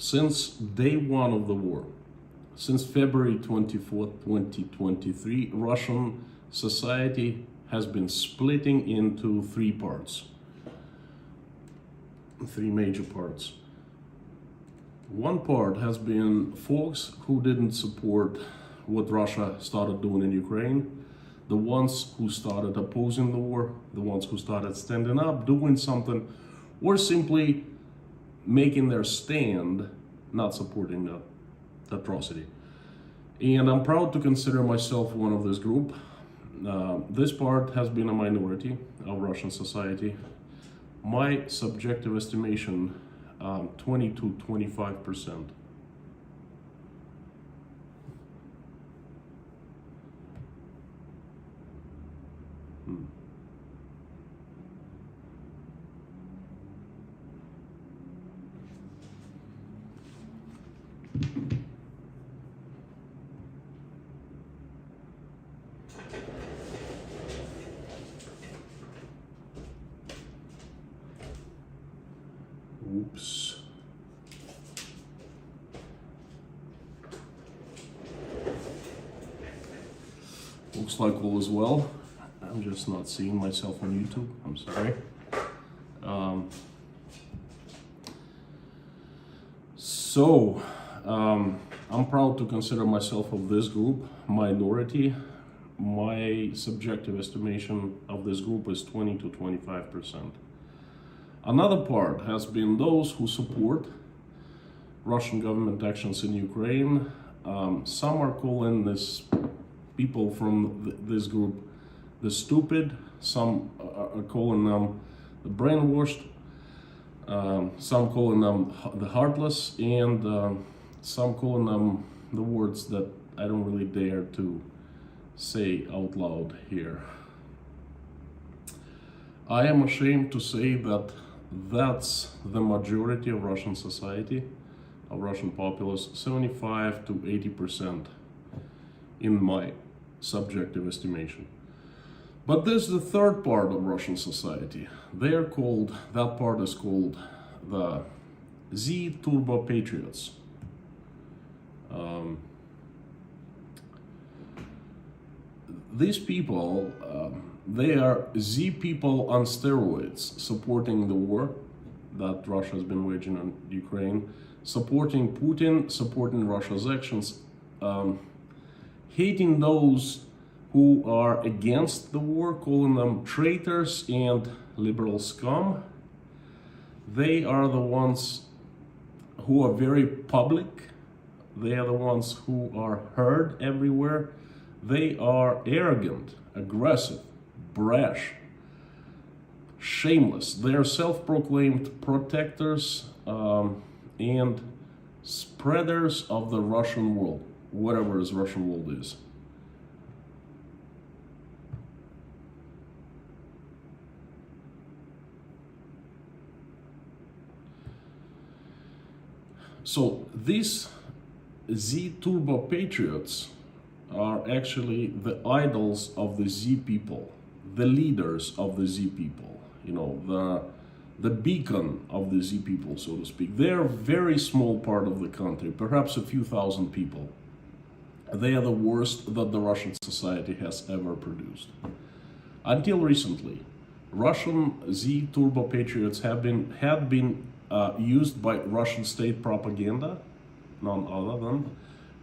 Since day one of the war, since February 24th, 2023, Russian society has been splitting into three major parts. One part has been folks who didn't support what Russia started doing in Ukraine, the ones who started opposing the war, the ones who started standing up, doing something, or simply making their stand, not supporting that atrocity. And I'm proud to consider myself one of this group. This part has been a minority of Russian society. My subjective estimation, 20 to 25%. Oops. Looks like all is well. I'm just not seeing myself on YouTube. I'm sorry. I'm proud to consider myself of this group, minority. My subjective estimation of this group is 20 to 25%. Another part has been those who support Russian government actions in Ukraine. Some are calling this people from this group the stupid, some are calling them the brainwashed, some calling them the heartless, and some calling them the words that I don't really dare to say out loud here. I am ashamed to say that that's the majority of Russian society, of Russian populace, 75 to 80% in my subjective estimation. But there's the third part of Russian society. That part is called the Z-patriots. These people, they are Z people on steroids, supporting the war that Russia has been waging on Ukraine, supporting Putin, supporting Russia's actions, hating those who are against the war, calling them traitors and liberal scum. They are the ones who are very public. They are the ones who are heard everywhere. They are arrogant, aggressive, brash, shameless. They are self-proclaimed protectors and spreaders of the Russian world, whatever this Russian world is. So these Z-patriots are actually the idols of the Z people, the leaders of the Z people, you know, the beacon of the Z people, so to speak. They're a very small part of the country, perhaps a few thousand people. They are the worst that the Russian society has ever produced. Until recently, Russian Z-patriots had been used by Russian state propaganda, none other than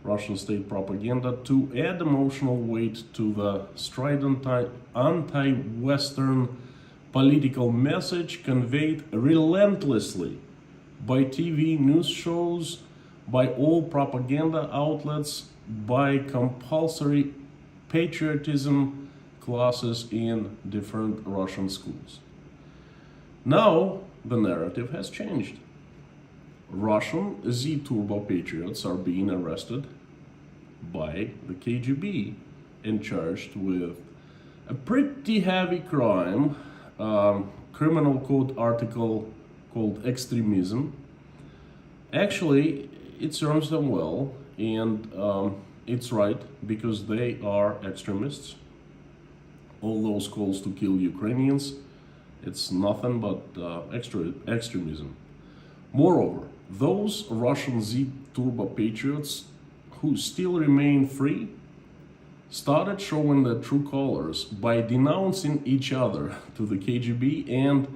Russian state propaganda, to add emotional weight to the strident anti-Western political message conveyed relentlessly by TV news shows, by all propaganda outlets, by compulsory patriotism classes in different Russian schools. Now the narrative has changed. Russian Z-patriots are being arrested by the KGB and charged with a pretty heavy crime, criminal code article called extremism. Actually, it serves them well, and it's right, because they are extremists. All those calls to kill Ukrainians, it's nothing but extremism. Moreover, Those Russian Z-patriots who still remain free started showing their true colors by denouncing each other to the KGB and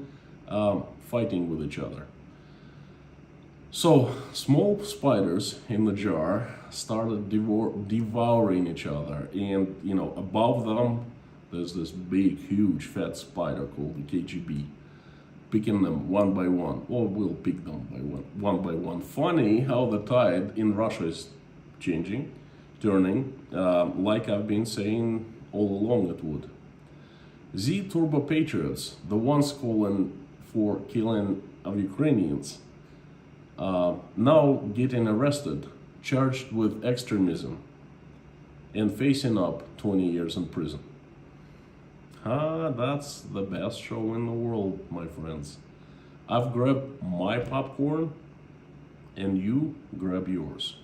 fighting with each other. So small spiders in the jar started devouring each other, and above them there's this big, huge, fat spider called the KGB, picking them one by one, or we'll pick them one by one. Funny how the tide in Russia is changing, turning, like I've been saying all along it would. Z-patriots, the ones calling for killing of Ukrainians, now getting arrested, charged with extremism, and facing up 20 years in prison. That's the best show in the world, my friends. I've grabbed my popcorn, and you grab yours.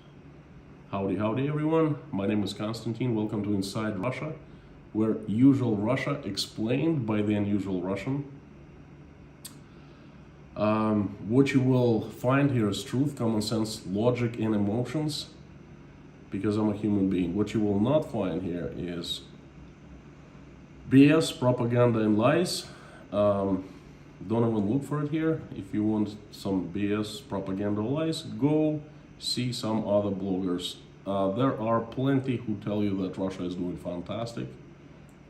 Howdy, howdy, everyone. My name is Konstantin. Welcome to Inside Russia, where usual Russia explained by the unusual Russian. What you will find here is truth, common sense, logic, and emotions, because I'm a human being. What you will not find here is BS, propaganda, and lies. Don't even look for it here. If you want some BS, propaganda, or lies, go see some other bloggers. There are plenty who tell you that Russia is doing fantastic,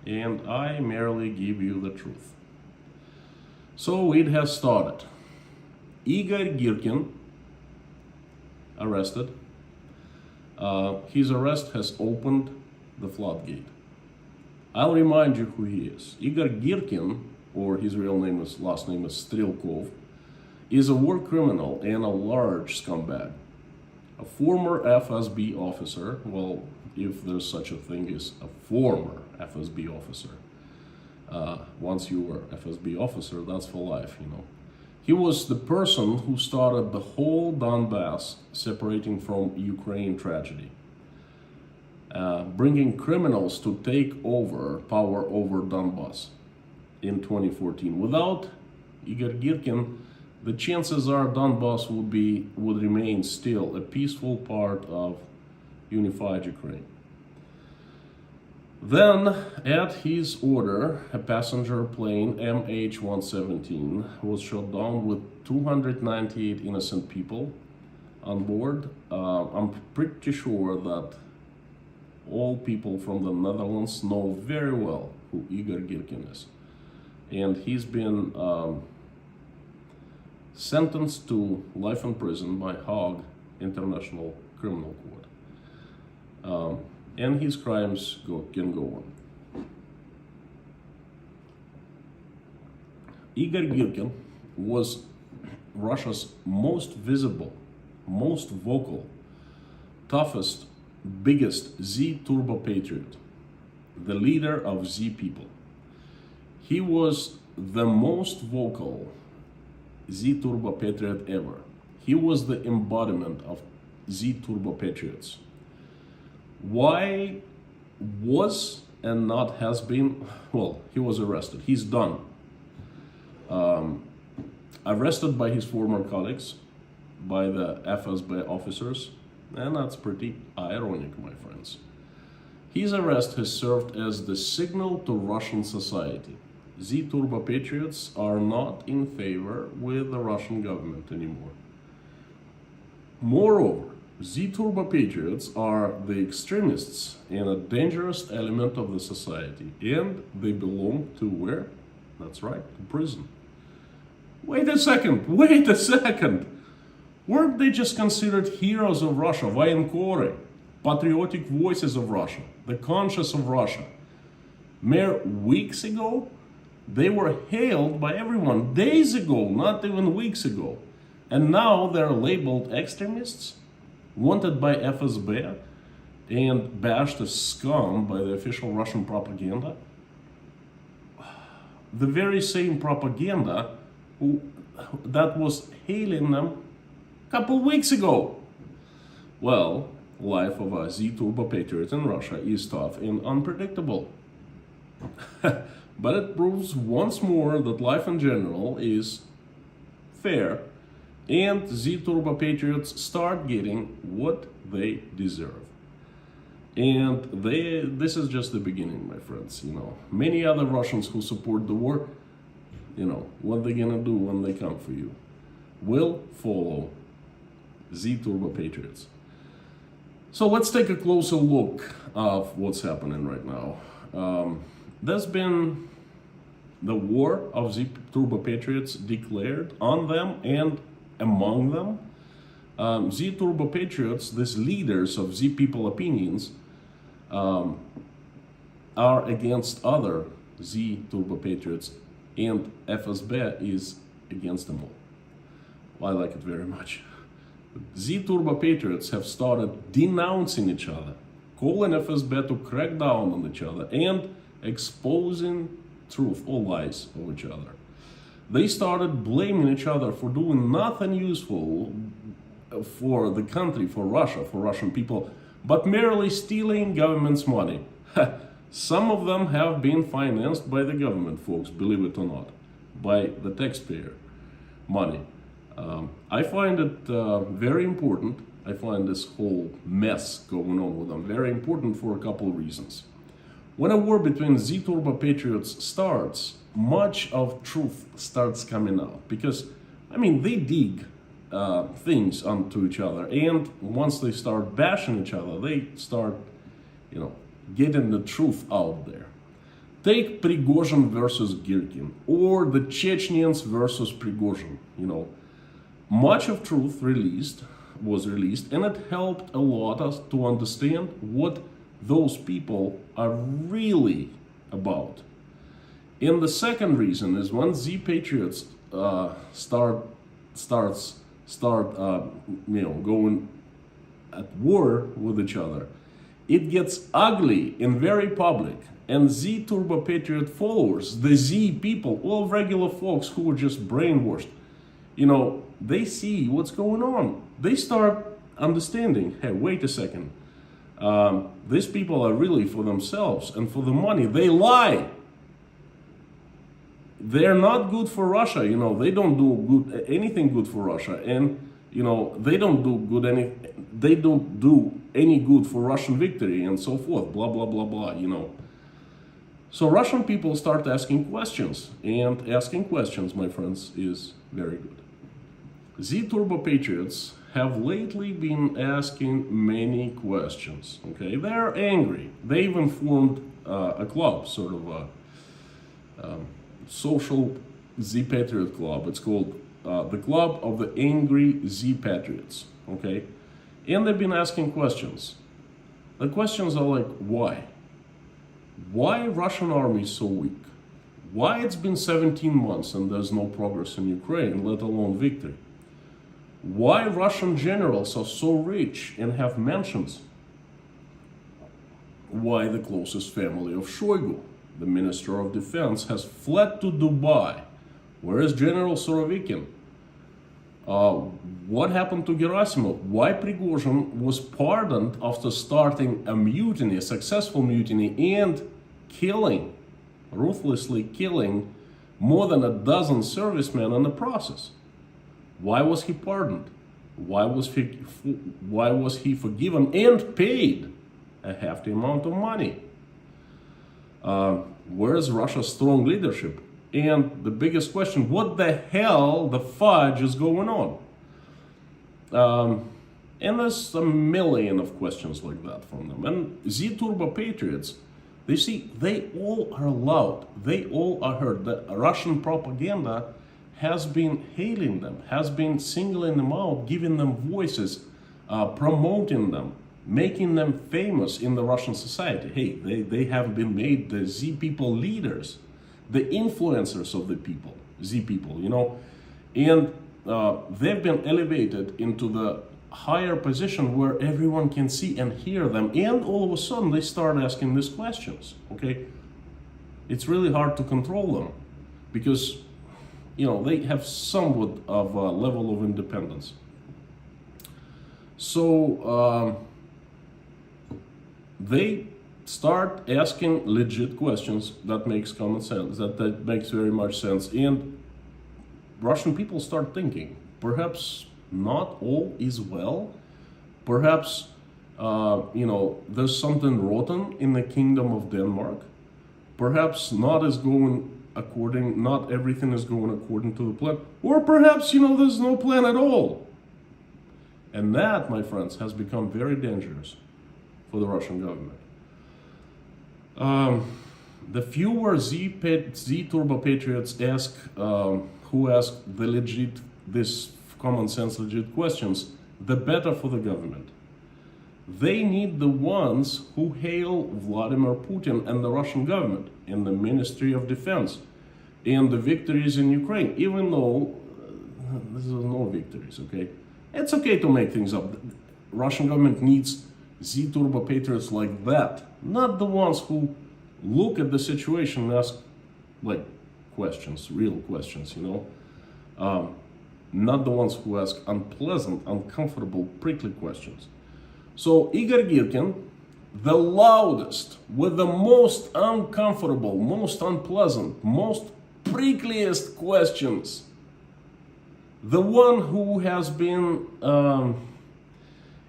and I merely give you the truth. So it has started. Igor Girkin arrested. His arrest has opened the floodgate. I'll remind you who he is. Igor Girkin, or his real name is, last name is Strelkov, is a war criminal and a large scumbag. A former FSB officer, well, if there's such a thing as a former FSB officer. Once you were FSB officer, that's for life, He was the person who started the whole Donbass separating from Ukraine tragedy. Bringing criminals to take over power over Donbass in 2014. Without Igor Girkin, the chances are Donbass would remain still a peaceful part of unified Ukraine. Then, at his order, a passenger plane MH17 was shot down with 298 innocent people on board. I'm pretty sure that all people from the Netherlands know very well who Igor Girkin is. And he's been sentenced to life in prison by Hague International Criminal Court. And his crimes can go on. Igor Girkin was Russia's most visible, most vocal, toughest, biggest Z-patriot, the leader of Z people. He was the most vocal Z-patriot ever. He was the embodiment of Z-patriots. Why was and not has been, well, he was arrested. He's done. Arrested by his former colleagues, by the FSB officers, and that's pretty ironic, my friends. His arrest has served as the signal to Russian society. Z-patriots are not in favor with the Russian government anymore. Moreover, Z-patriots are the extremists and a dangerous element of the society, and they belong to where? That's right, to prison. Wait a second! Weren't they just considered heroes of Russia, военкоры, patriotic voices of Russia, the conscience of Russia? Mere weeks ago, they were hailed by everyone, days ago, not even weeks ago. And now they're labeled extremists, wanted by FSB, and bashed as scum by the official Russian propaganda. The very same propaganda that was hailing them a couple weeks ago. Well, life of a Z-patriot in Russia is tough and unpredictable. But it proves once more that life in general is fair, and Z-turbo patriots start getting what they deserve. And this is just the beginning, my friends. Many other Russians who support the war, what they're gonna do when they come for you will follow Z-turbo patriots. So let's take a closer look of what's happening right now. There's been the war of Z-turbo patriots declared on them and among them. Z-turbo patriots, these leaders of Z-people opinions, are against other Z-turbo patriots, and FSB is against them all. I like it very much. Z-turbo patriots have started denouncing each other, calling FSB to crack down on each other, and exposing truth or lies of each other. They started blaming each other for doing nothing useful for the country, for Russia, for Russian people, but merely stealing government's money. Some of them have been financed by the government, folks, believe it or not, by the taxpayer money. I find it very important. I find this whole mess going on with them very important for a couple of reasons. When a war between Z-turbo patriots starts, much of truth starts coming out, because they dig things onto each other, and once they start bashing each other, they start getting the truth out there. Take Prigozhin versus Girkin, or the Chechens versus Prigozhin. Much of truth was released, and it helped a lot us to understand what those people are really about. And the second reason is when Z-patriots start going at war with each other, it gets ugly and very public. And Z-turbo patriot followers, the Z people, all regular folks who are just brainwashed, they see what's going on. They start understanding, hey, wait a second. These people are really for themselves and for the money. They lie. They're not good for Russia. They don't do anything good for Russia, and they don't do any good for Russian victory, and so forth. Blah blah blah blah. So Russian people start asking questions, and asking questions, my friends, is very good. Z-turbo patriots have lately been asking many questions. Okay, they're angry. They even formed a club, sort of a social Z-patriot club. It's called the Club of the Angry Z-patriots. Okay, and they've been asking questions. The questions are like, why? Why Russian army is so weak? Why it's been 17 months and there's no progress in Ukraine, let alone victory? Why Russian generals are so rich and have mansions? Why the closest family of Shoigu, the Minister of Defense, has fled to Dubai? Where is General Surovikin? What happened to Gerasimov? Why Prigozhin was pardoned after starting a mutiny, a successful mutiny, and ruthlessly killing more than a dozen servicemen in the process? Why was he pardoned? Why was he forgiven and paid a hefty amount of money? Where is Russia's strong leadership? And the biggest question, what the hell the fudge is going on? And there's a million of questions like that from them. And Z-turbo patriots, they all are loud. They all are heard. The Russian propaganda has been hailing them, has been singling them out, giving them voices, promoting them, making them famous in the Russian society. Hey, they have been made the Z people leaders, the influencers of the people, Z people, and they've been elevated into the higher position where everyone can see and hear them, and all of a sudden they start asking these questions. Okay, it's really hard to control them because they have somewhat of a level of independence. So they start asking legit questions that makes common sense, that makes very much sense, and Russian people start thinking, Perhaps not all is well. Perhaps, there's something rotten in the kingdom of Denmark. Perhaps not everything is going according to the plan. Or perhaps, there's no plan at all. And that, my friends, has become very dangerous for the Russian government. The fewer Z-turbo-patriots who ask this common sense legit questions, the better for the government. They need the ones who hail Vladimir Putin and the Russian government and the Ministry of Defense and the victories in Ukraine, even though this is no victories, okay? It's okay to make things up. Russian government needs Z-turbo-patriots like that, not the ones who look at the situation and ask questions, real questions, not the ones who ask unpleasant, uncomfortable, prickly questions. So Igor Girkin, the loudest, with the most uncomfortable, most unpleasant, most prickliest questions, the one who has been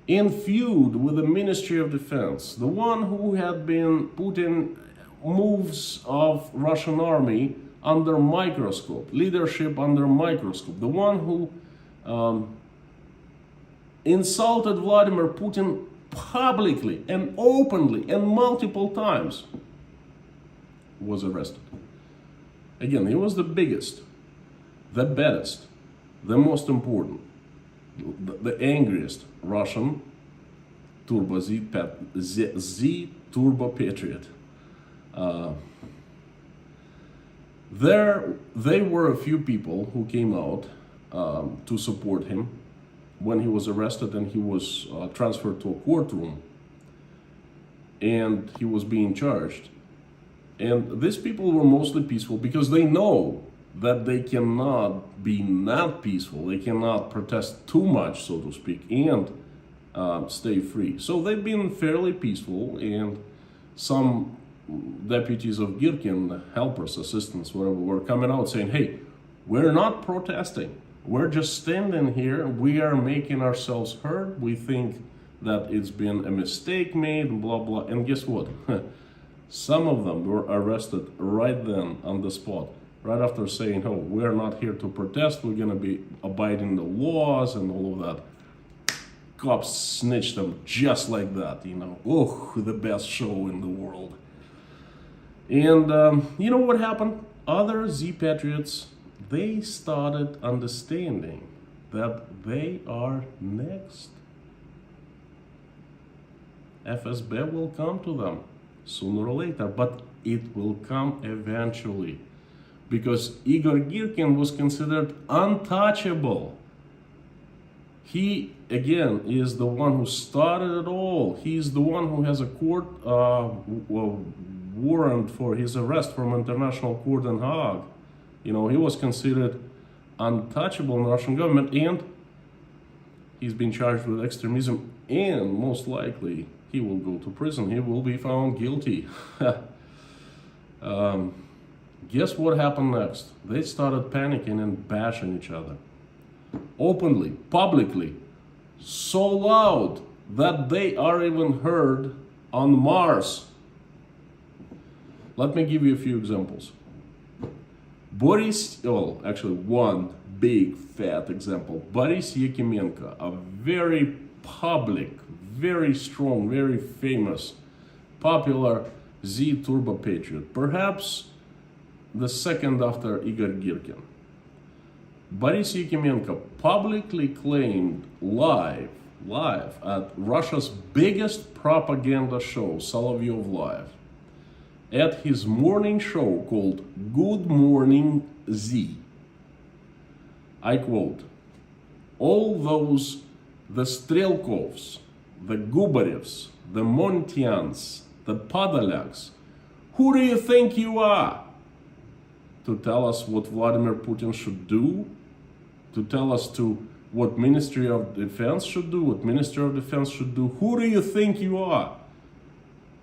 in feud with the Ministry of Defense, the one who had been putting moves of Russian army under microscope, leadership under microscope, the one who insulted Vladimir Putin publicly and openly and multiple times, was arrested. Again, he was the biggest, the baddest, the most important, the angriest Russian Z-turbo-patriot. There were a few people who came out to support him when he was arrested and he was transferred to a courtroom and he was being charged. And these people were mostly peaceful because they know that they cannot be not peaceful, they cannot protest too much, so to speak, and stay free. So they've been fairly peaceful, and some deputies of Girkin, helpers, assistants, whatever, were coming out saying, hey, we're not protesting. We're just standing here. We are making ourselves heard. We think that it's been a mistake made, blah, blah. And guess what? Some of them were arrested right then on the spot, right after saying, oh, we're not here to protest. We're going to be abiding the laws and all of that. Cops snitched them just like that, Oh, the best show in the world. And you know what happened? Other Z-patriots, they started understanding that they are next. FSB will come to them sooner or later, but it will come eventually. Because Igor Girkin was considered untouchable. He, again, is the one who started it all. He's the one who has a court warrant for his arrest from International Court in Hague. He was considered untouchable in the Russian government, and he's been charged with extremism, and most likely he will go to prison. He will be found guilty. Guess what happened next? They started panicking and bashing each other. Openly, publicly, so loud that they are even heard on Mars. Let me give you a few examples. One big fat example. Boris Yakimenko, a very public, very strong, very famous, popular Z-turbo-patriot, perhaps the second after Igor Girkin. Boris Yakimenko publicly claimed live at Russia's biggest propaganda show, Solovyov Live, at his morning show called Good Morning Z. I quote, all those, the Strelkovs, the Gubarevs, the Montyans, the Podolyaks, who do you think you are? To tell us what Vladimir Putin should do? To tell us what Ministry of Defense should do, what Minister of Defense should do? Who do you think you are?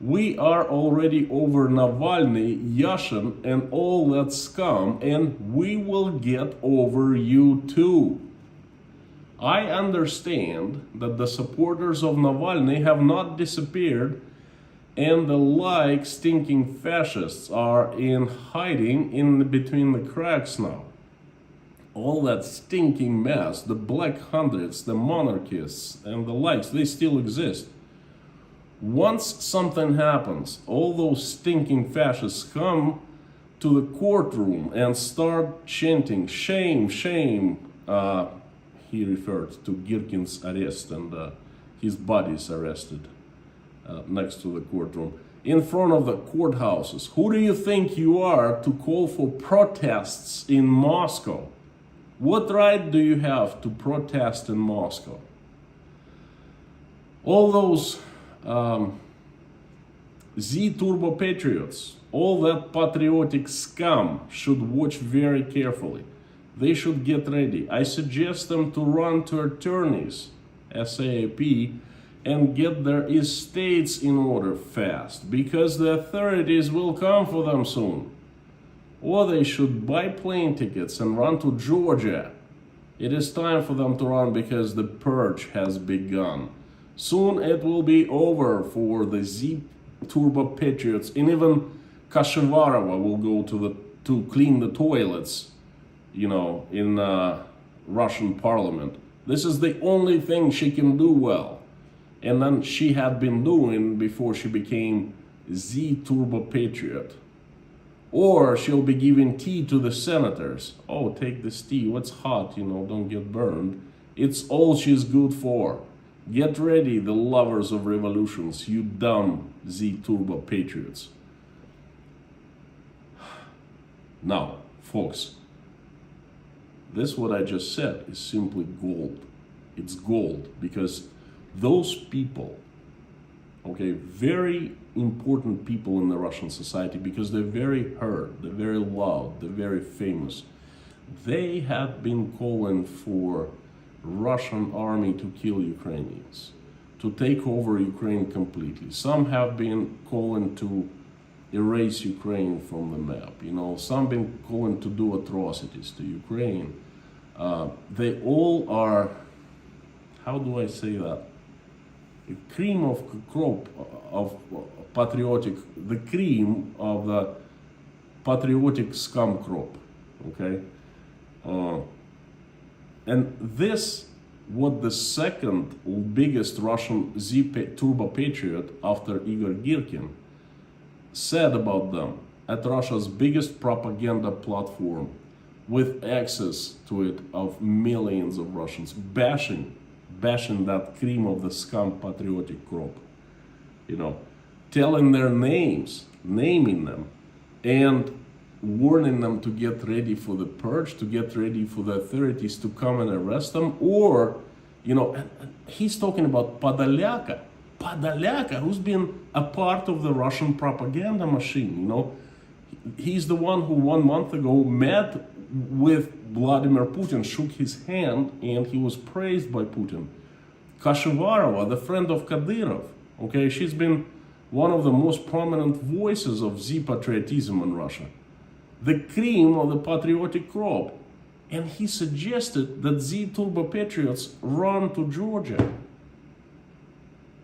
We are already over Navalny, Yashin, and all that scum, and we will get over you too. I understand that the supporters of Navalny have not disappeared, and the like stinking fascists are in hiding in between the cracks now. All that stinking mess, the Black Hundreds, the monarchists, and the likes, they still exist. Once something happens, all those stinking fascists come to the courtroom and start chanting, shame, shame. He referred to Girkin's arrest and his body's arrested next to the courtroom. In front of the courthouses. Who do you think you are to call for protests in Moscow? What right do you have to protest in Moscow? All those Z-patriots, all that patriotic scum should watch very carefully. They should get ready. I suggest them to run to attorneys, SAP, and get their estates in order fast, because the authorities will come for them soon. Or they should buy plane tickets and run to Georgia. It is time for them to run because the purge has begun. Soon it will be over for the Z-patriots, and even Kashivarova will go to clean the toilets, you know, in Russian parliament. This is the only thing she can do well. And then she had been doing before she became Z-patriot. Or she'll be giving tea to the senators. Oh, take this tea, what's hot, you know, don't get burned. It's all she's good for. Get ready, the lovers of revolutions, you dumb Z-patriots. Now, folks, this what I just said is simply gold. It's gold because those people, okay, very important people in the Russian society, because they're very heard, they're very loud, they're very famous. They have been calling for Russian army to kill Ukrainians, to take over Ukraine completely. Some have been calling to erase Ukraine from the map. You know, some been calling to do atrocities to Ukraine. They all are, how do I say that? The cream of crop of patriotic, the cream of the patriotic scum crop, okay? And this, what the second biggest Russian Z-turbo patriot after Igor Girkin said about them at Russia's biggest propaganda platform with access to it of millions of Russians, bashing that cream of the scum patriotic crop, you know, telling their names, naming them, and warning them to get ready for the purge, to get ready for the authorities to come and arrest them. Or, you know, he's talking about Podolyaka, who's been a part of the Russian propaganda machine, you know. He's the one who 1 month ago met with Vladimir Putin, shook his hand, and he was praised by Putin. Kashivarova, the friend of Kadyrov, okay, she's been one of the most prominent voices of Z-patriotism in Russia. The cream of the patriotic crop. And he suggested that Z-patriots run to Georgia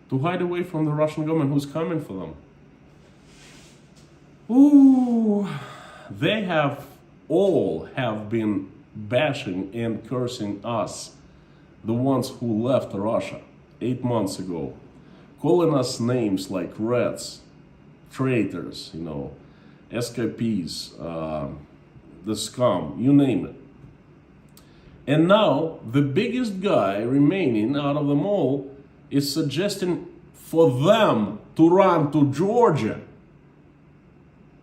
to hide away from the Russian government who's coming for them. Ooh, they all have been bashing and cursing us, the ones who left Russia 8 months ago, calling us names like rats, traitors, you know, escapees, the scum, you name it. And now the biggest guy remaining out of them all is suggesting for them to run to Georgia.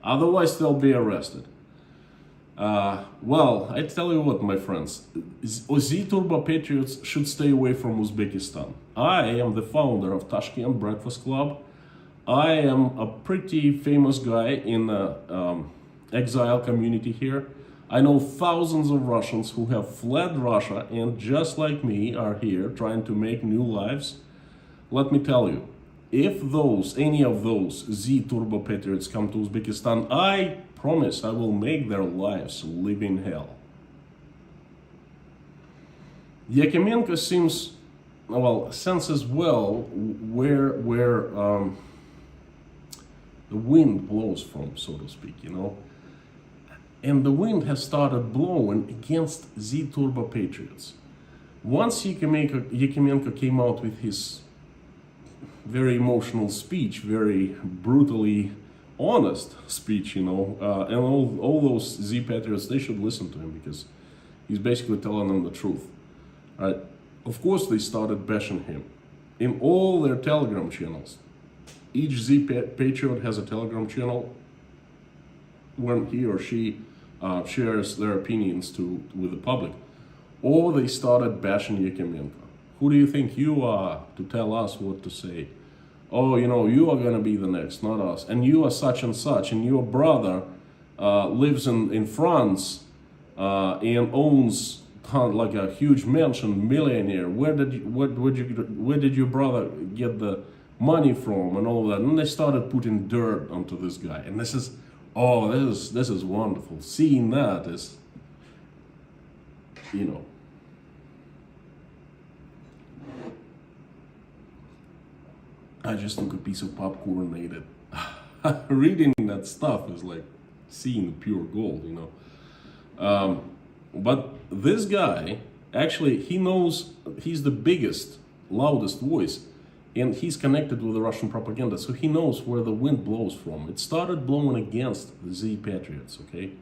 Otherwise they'll be arrested. Well, I tell you what, my friends, Z-Turbo Patriots should stay away from Uzbekistan. I am the founder of Tashkent Breakfast Club. I am a pretty famous guy in the exile community here. I know thousands of Russians who have fled Russia and just like me are here trying to make new lives. Let me tell you, if any of those Z-Turbo Patriots come to Uzbekistan, I promise I will make their lives live in hell. Yakemenko seems, well, senses well where the wind blows from, so to speak, you know. And the wind has started blowing against Z-patriots. Once Yakemenko came out with his very emotional speech, very brutally honest speech, you know, and all those Z-patriots, they should listen to him because he's basically telling them the truth. Right? Of course, they started bashing him in all their Telegram channels. Each Z-patriot has a Telegram channel when he or she shares their opinions with the public. Or they started bashing Yakemenko. Who do you think you are to tell us what to say? Oh, you know, you are going to be the next, not us. And you are such and such. And your brother lives in France and owns like a huge mansion, millionaire. Where did your brother get the money from and all that? And they started putting dirt onto this guy. And this is wonderful. Seeing that is, you know, I just took a piece of popcorn and ate it. Reading that stuff is like seeing pure gold, you know. But this guy, actually, he knows he's the biggest, loudest voice, and he's connected with the Russian propaganda, so he knows where the wind blows from. It started blowing against the Z-patriots, okay?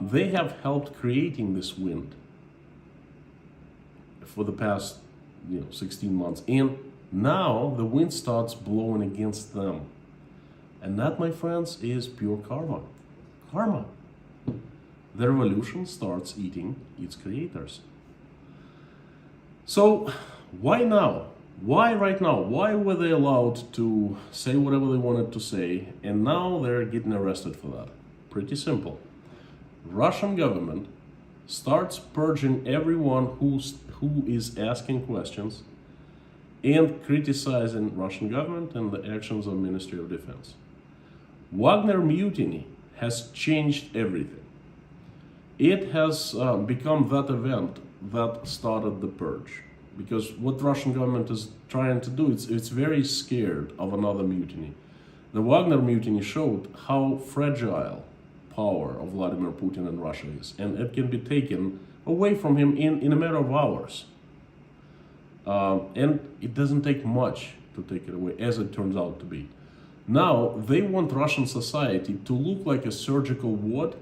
They have helped creating this wind for the past, 16 months, and now the wind starts blowing against them. And that, my friends, is pure karma. Karma. The revolution starts eating its creators. So, why now? Why right now? Why were they allowed to say whatever they wanted to say, and now they're getting arrested for that? Pretty simple. Russian government starts purging everyone who is asking questions and criticizing Russian government and the actions of Ministry of Defense. Wagner mutiny has changed everything. It has become that event that started the purge. Because what Russian government is trying to do, it's very scared of another mutiny. The Wagner mutiny showed how fragile power of Vladimir Putin in Russia is, and it can be taken away from him in a matter of hours. And it doesn't take much to take it away, as it turns out to be. Now, they want Russian society to look like a surgical ward,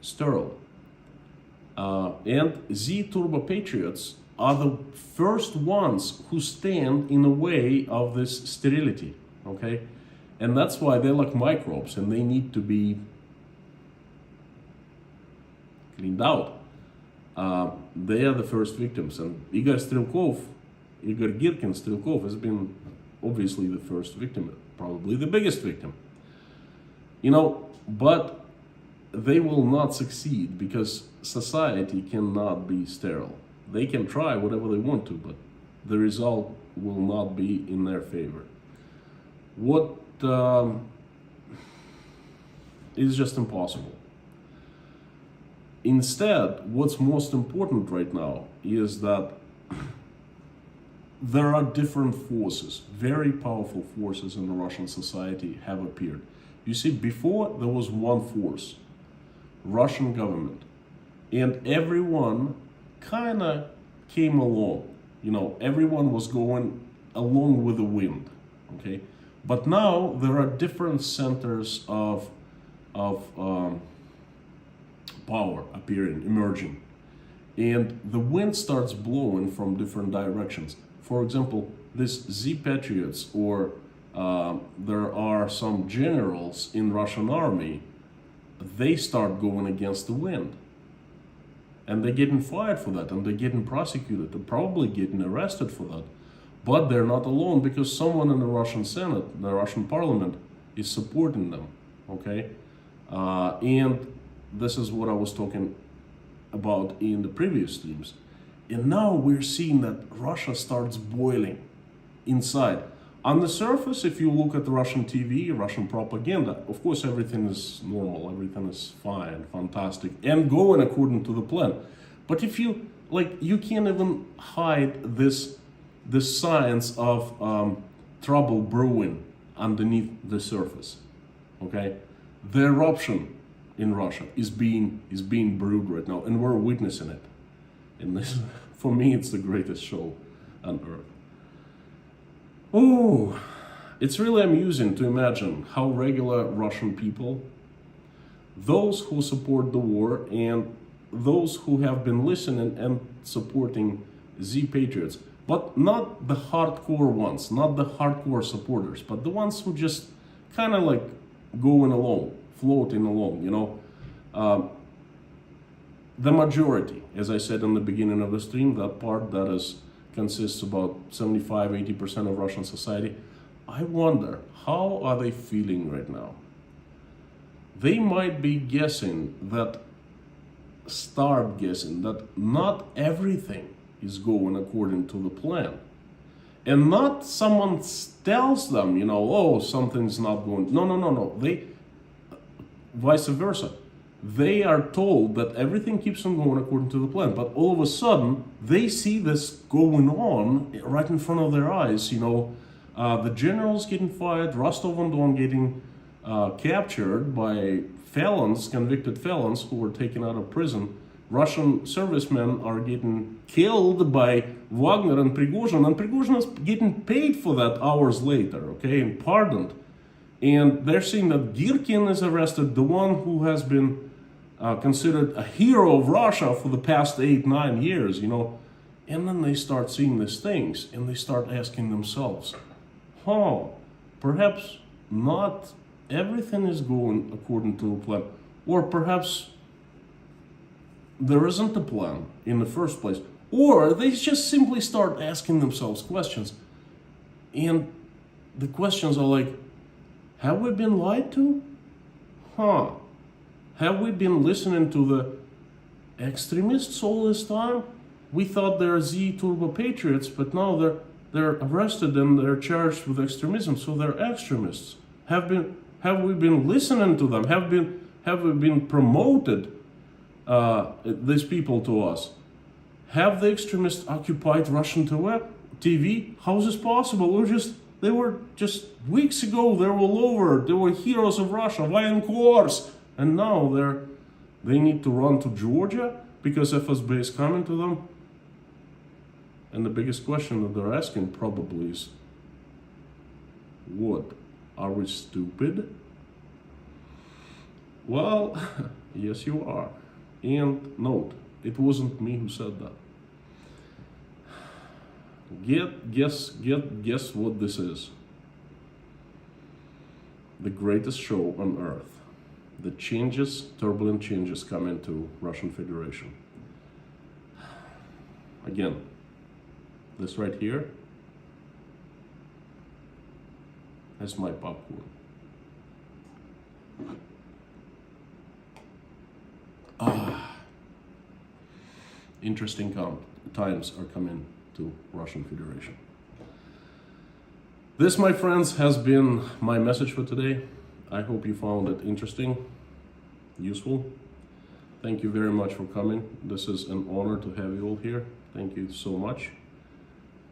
sterile. And Z-patriots are the first ones who stand in the way of this sterility, okay? And that's why they're like microbes and they need to be cleaned out. They are the first victims, and Igor Girkin Strelkov has been obviously the first victim, probably the biggest victim. But they will not succeed because society cannot be sterile. They can try whatever they want to, but the result will not be in their favor. What is just impossible. Instead, what's most important right now is that there are different forces, very powerful forces in the Russian society have appeared. You see, before there was one force, Russian government, and everyone kind of came along. Everyone was going along with the wind, okay? But now there are different centers of power appearing, emerging. And the wind starts blowing from different directions. For example, this Z-patriots, or there are some generals in Russian army, they start going against the wind. And they're getting fired for that, and they're getting prosecuted, and probably getting arrested for that. But they're not alone, because someone in the Russian Senate, the Russian Parliament, is supporting them, okay? And this is what I was talking about in the previous streams. And now we're seeing that Russia starts boiling inside. On the surface, if you look at the Russian TV, Russian propaganda, of course everything is normal, everything is fine, fantastic, and going according to the plan. But if you like you can't even hide this signs of trouble brewing underneath the surface. Okay, the eruption in Russia is being brewed right now, and we're witnessing it. And this, for me, it's the greatest show on earth. Oh, it's really amusing to imagine how regular Russian people, those who support the war and those who have been listening and supporting Z-patriots, but not the hardcore ones, not the hardcore supporters, but the ones who just kind of like going along, floating along, you know. The majority, as I said in the beginning of the stream, that part that consists about 75-80% of Russian society, I wonder, how are they feeling right now? They might be guessing that not everything is going according to the plan. And not someone tells them, you know, oh, something's not going. No. They, vice versa. They are told that everything keeps on going according to the plan. But all of a sudden, they see this going on right in front of their eyes. You know, the generals getting fired, Rostov-on-Don getting captured by felons, convicted felons who were taken out of prison. Russian servicemen are getting killed by Wagner and Prigozhin is getting paid for that hours later, okay, and pardoned. And they're seeing that Girkin is arrested, the one who has been considered a hero of Russia for the past 8-9 years, you know. And then they start seeing these things, and they start asking themselves, perhaps not everything is going according to a plan, or perhaps there isn't a plan in the first place, or they just simply start asking themselves questions. And the questions are like, have we been lied to? Have we been listening to the extremists all this time? We thought they're Z-patriots, but now they're arrested and they're charged with extremism, so they're extremists. Have we been listening to them? Have we been promoted these people to us? Have the extremists occupied Russian TV? How is this possible? They were just weeks ago, they were all over. They were heroes of Russia, военкорс. And now they need to run to Georgia because FSB is coming to them. And the biggest question that they're asking probably is, what? Are we stupid? Well, yes you are. And note, it wasn't me who said that. Guess what this is. The greatest show on earth. The turbulent changes coming to Russian Federation. Again, this right here is my popcorn. Interesting times are coming to Russian Federation. This, my friends, has been my message for today. I hope you found it interesting, useful. Thank you very much for coming. This is an honor to have you all here. Thank you so much.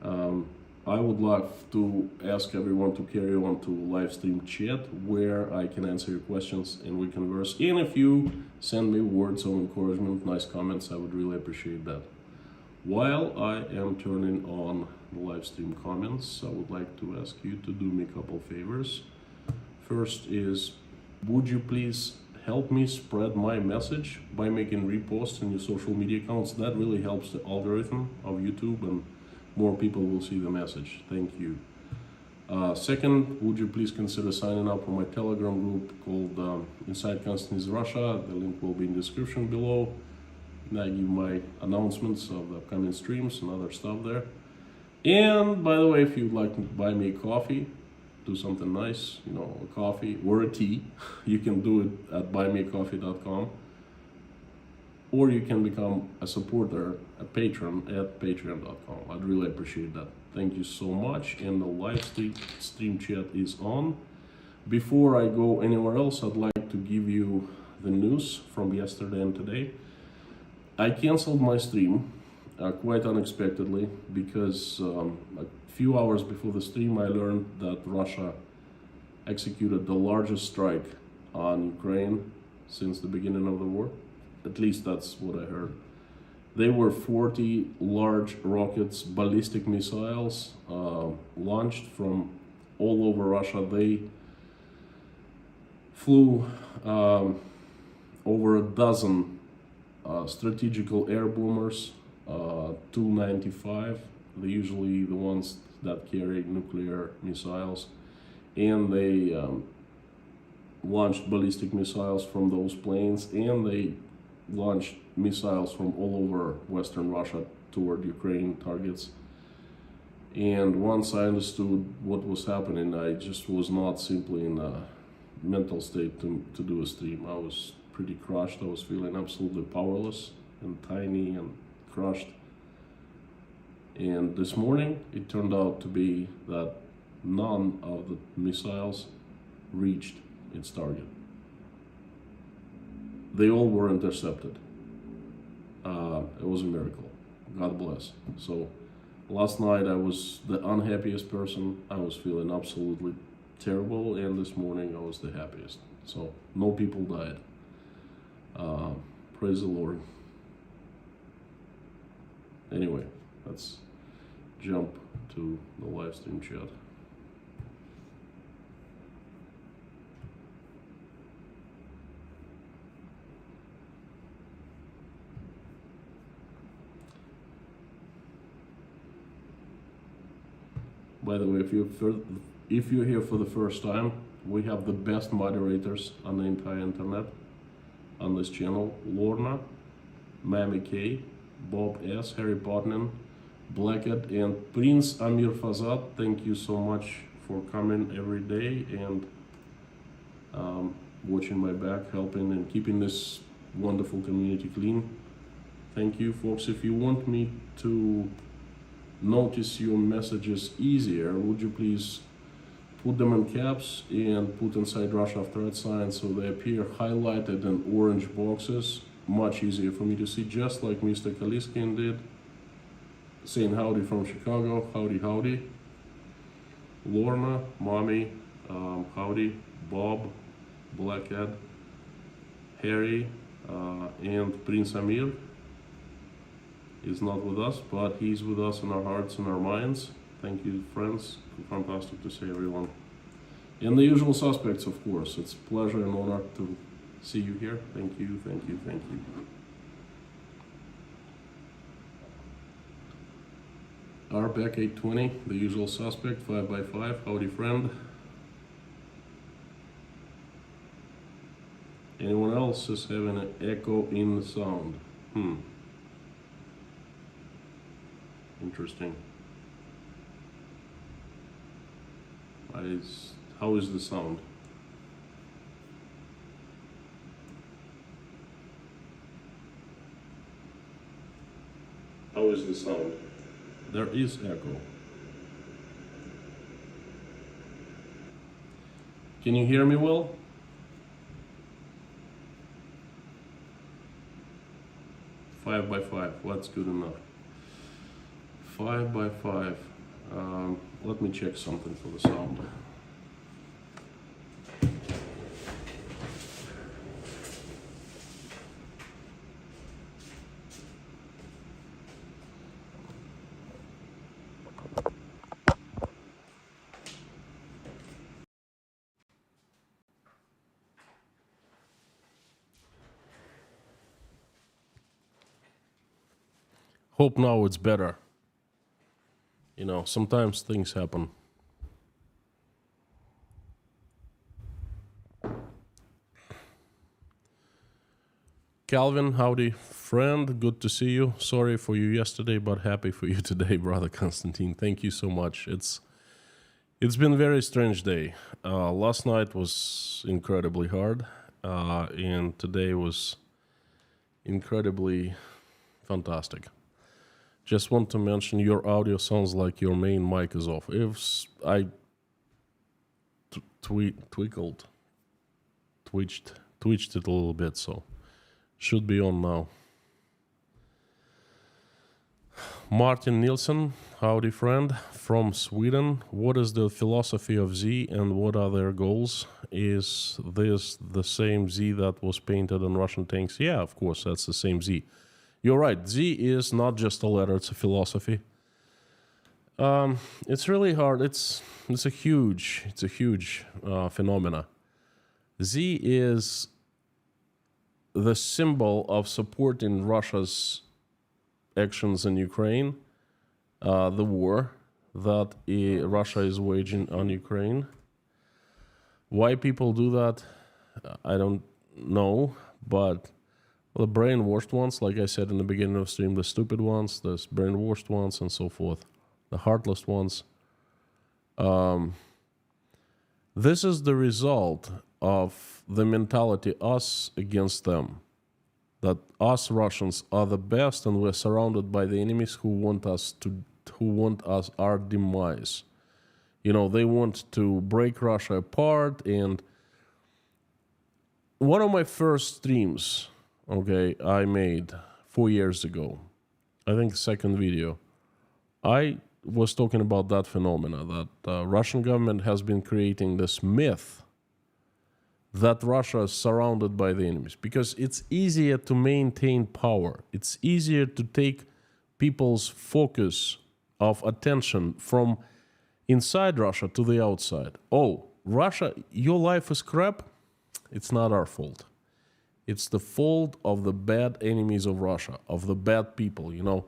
I would love to ask everyone to carry on to live stream chat where I can answer your questions and we converse. And if you send me words of encouragement, nice comments, I would really appreciate that. While I am turning on the live stream comments, I would like to ask you to do me a couple favors. First is, would you please help me spread my message by making reposts in your social media accounts? That really helps the algorithm of YouTube and more people will see the message. Thank you. Second, would you please consider signing up for my Telegram group called Inside Constantine Russia? The link will be in the description below. And I give my announcements of the upcoming streams and other stuff there. And by the way, if you'd like to buy me a coffee, do something nice, you know, a coffee or a tea, you can do it at buymeacoffee.com. Or you can become a supporter, a patron at patreon.com. I'd really appreciate that. Thank you so much. And the live stream chat is on. Before I go anywhere else, I'd like to give you the news from yesterday and today. I canceled my stream quite unexpectedly, because a few hours before the stream I learned that Russia executed the largest strike on Ukraine since the beginning of the war. At least that's what I heard. They were 40 large rockets, ballistic missiles, launched from all over Russia. They flew over a dozen strategical air bombers, Tu-95. They're usually the ones that carry nuclear missiles, and they launched ballistic missiles from those planes, and they launched missiles from all over Western Russia toward Ukraine targets. And once I understood what was happening, I just was not simply in a mental state to do a stream. I was pretty crushed. I was feeling absolutely powerless and tiny and crushed. And this morning, it turned out to be that none of the missiles reached its target. They all were intercepted. It was a miracle. God bless. So last night I was the unhappiest person. I was feeling absolutely terrible, and this morning I was the happiest. So no people died. Praise the Lord. Anyway, let's jump to the live stream chat. By the way, if you're here for the first time, we have the best moderators on the entire internet on this channel: Lorna, Mammy K, Bob S, Harry Potman, Blackett, and Prince Amir Fazad. Thank you so much for coming every day and watching my back, helping and keeping this wonderful community clean. Thank you, folks. If you want me to notice your messages easier, would you please put them in caps and put inside Russia threat sign so they appear highlighted in orange boxes? Much easier for me to see, just like Mr. Kaliskin did, saying howdy from Chicago. Howdy, howdy. Lorna, Mommy, howdy. Bob, Blackhead, Harry, and Prince Amir is not with us, but he's with us in our hearts and our minds. Thank you, friends. Fantastic to see everyone. And the usual suspects, of course. It's a pleasure and honor to see you here. Thank you, thank you, thank you. Arbeck 820, the usual suspect, 5x5, howdy friend. Anyone else is having an echo in the sound? Interesting. How is the sound? How is the sound? There is echo. Can you hear me well? Five by five, what's good enough? 5x5. Let me check something for the sound. Hope now it's better. You know, sometimes things happen. Calvin, howdy, friend. Good to see you. Sorry for you yesterday, but happy for you today, brother Konstantin. Thank you so much. It's been a very strange day. Last night was incredibly hard, and today was incredibly fantastic. Just want to mention your audio sounds like your main mic is off. If I twitched it a little bit, so should be on now. Martin Nielsen, howdy friend, from Sweden. What is the philosophy of Z and what are their goals? Is this the same Z that was painted on Russian tanks? Yeah, of course, that's the same Z. You're right, Z is not just a letter, it's a philosophy. It's really hard. It's a huge phenomena. Z is the symbol of supporting Russia's actions in Ukraine, the war that Russia is waging on Ukraine. Why people do that, I don't know, but the brainwashed ones, like I said in the beginning of the stream, the stupid ones, the brainwashed ones, and so forth, the heartless ones. This is the result of the mentality us against them. That us Russians are the best, and we're surrounded by the enemies who want us our demise. You know, they want to break Russia apart. And one of my first streams, okay, I made 4 years ago, I think second video, I was talking about that phenomena, that the Russian government has been creating this myth that Russia is surrounded by the enemies, because it's easier to maintain power. It's easier to take people's focus of attention from inside Russia to the outside. Oh, Russia, your life is crap? It's not our fault. It's the fault of the bad enemies of Russia, of the bad people, you know.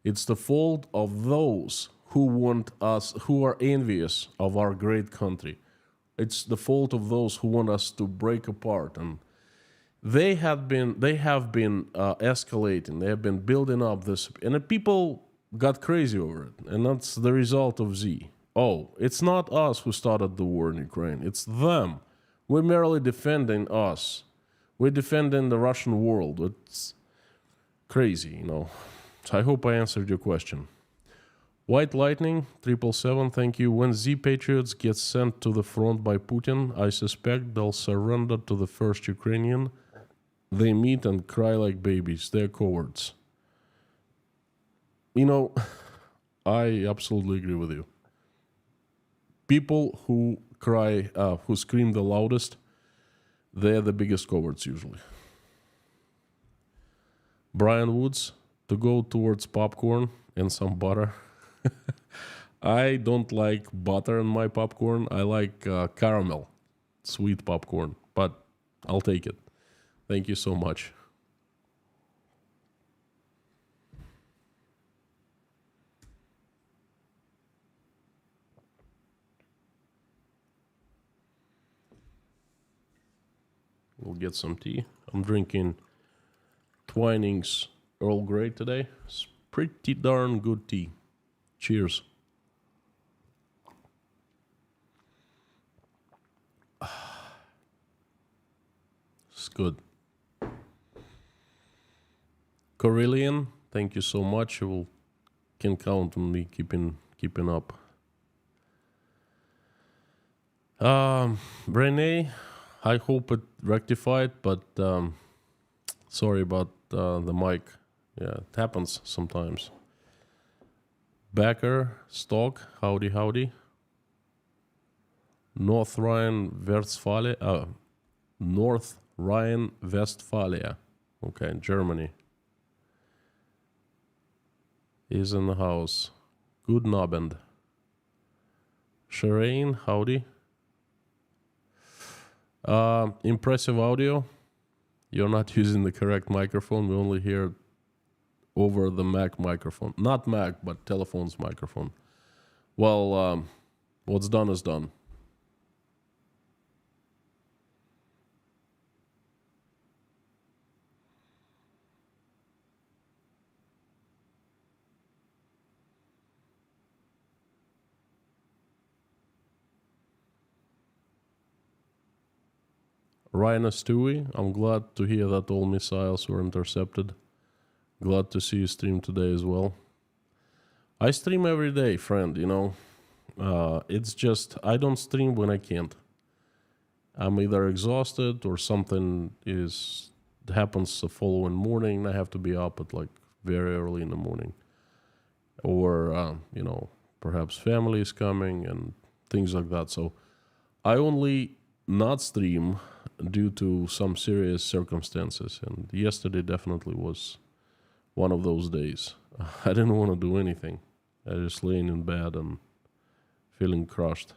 It's the fault of those who want us, who are envious of our great country. It's the fault of those who want us to break apart, and they have been escalating. They have been building up this, and the people got crazy over it, and that's the result of Z. Oh, it's not us who started the war in Ukraine. It's them. We're merely defending us. We're defending the Russian world. It's crazy, you know. So I hope I answered your question. White Lightning, 777, thank you. When Z-patriots get sent to the front by Putin, I suspect they'll surrender to the first Ukrainian. They meet and cry like babies. They're cowards. You know, I absolutely agree with you. People who cry, who scream the loudest, they're the biggest cowards usually. Brian Woods, to go towards popcorn and some butter. I don't like butter in my popcorn. I like caramel, sweet popcorn, but I'll take it. Thank you so much. We'll get some tea. I'm drinking Twinings Earl Grey today. It's pretty darn good tea. Cheers. It's good. Corellian, thank you so much. You can count on me keeping up. Brene, I hope it rectified, but sorry about the mic. Yeah, it happens sometimes. Becker, Stock, howdy. North Rhine-Westphalia, okay, Germany, is in the house. Good Nabend. Shireen, howdy. Impressive audio. You're not using the correct microphone. We only hear over the Mac microphone. Not Mac, but telephone's microphone. Well, what's done is done. Ryan Stewie, I'm glad to hear that all missiles were intercepted. Glad to see you stream today as well. I stream every day, friend, you know. It's just, I don't stream when I can't. I'm either exhausted or something happens the following morning. I have to be up at like very early in the morning. or perhaps family is coming and things like that. So I only not stream due to some serious circumstances, and yesterday definitely was one of those days. I didn't want to do anything. I just laying in bed and feeling crushed.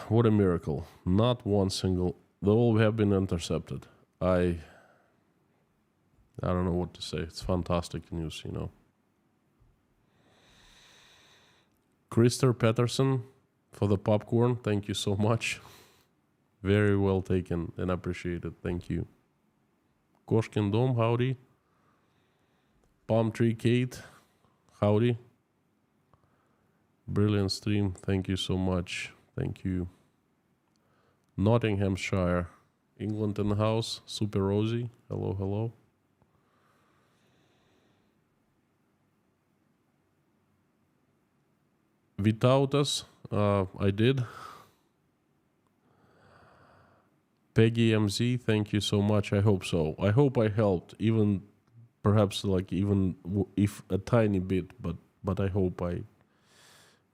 What a miracle. Not one single, they all have been intercepted. I don't know what to say. It's fantastic news, Krister Pettersson for the popcorn. Thank you so much. Very well taken and appreciated. Thank you. Koshkin Dom, howdy. Palm Tree Kate, howdy. Brilliant stream. Thank you so much. Thank you. Nottinghamshire, England in the house. Super Rosie. Hello, hello. Without us, I did. Peggy MZ, thank you so much. I hope so. I hope I helped, even perhaps if a tiny bit, but I hope I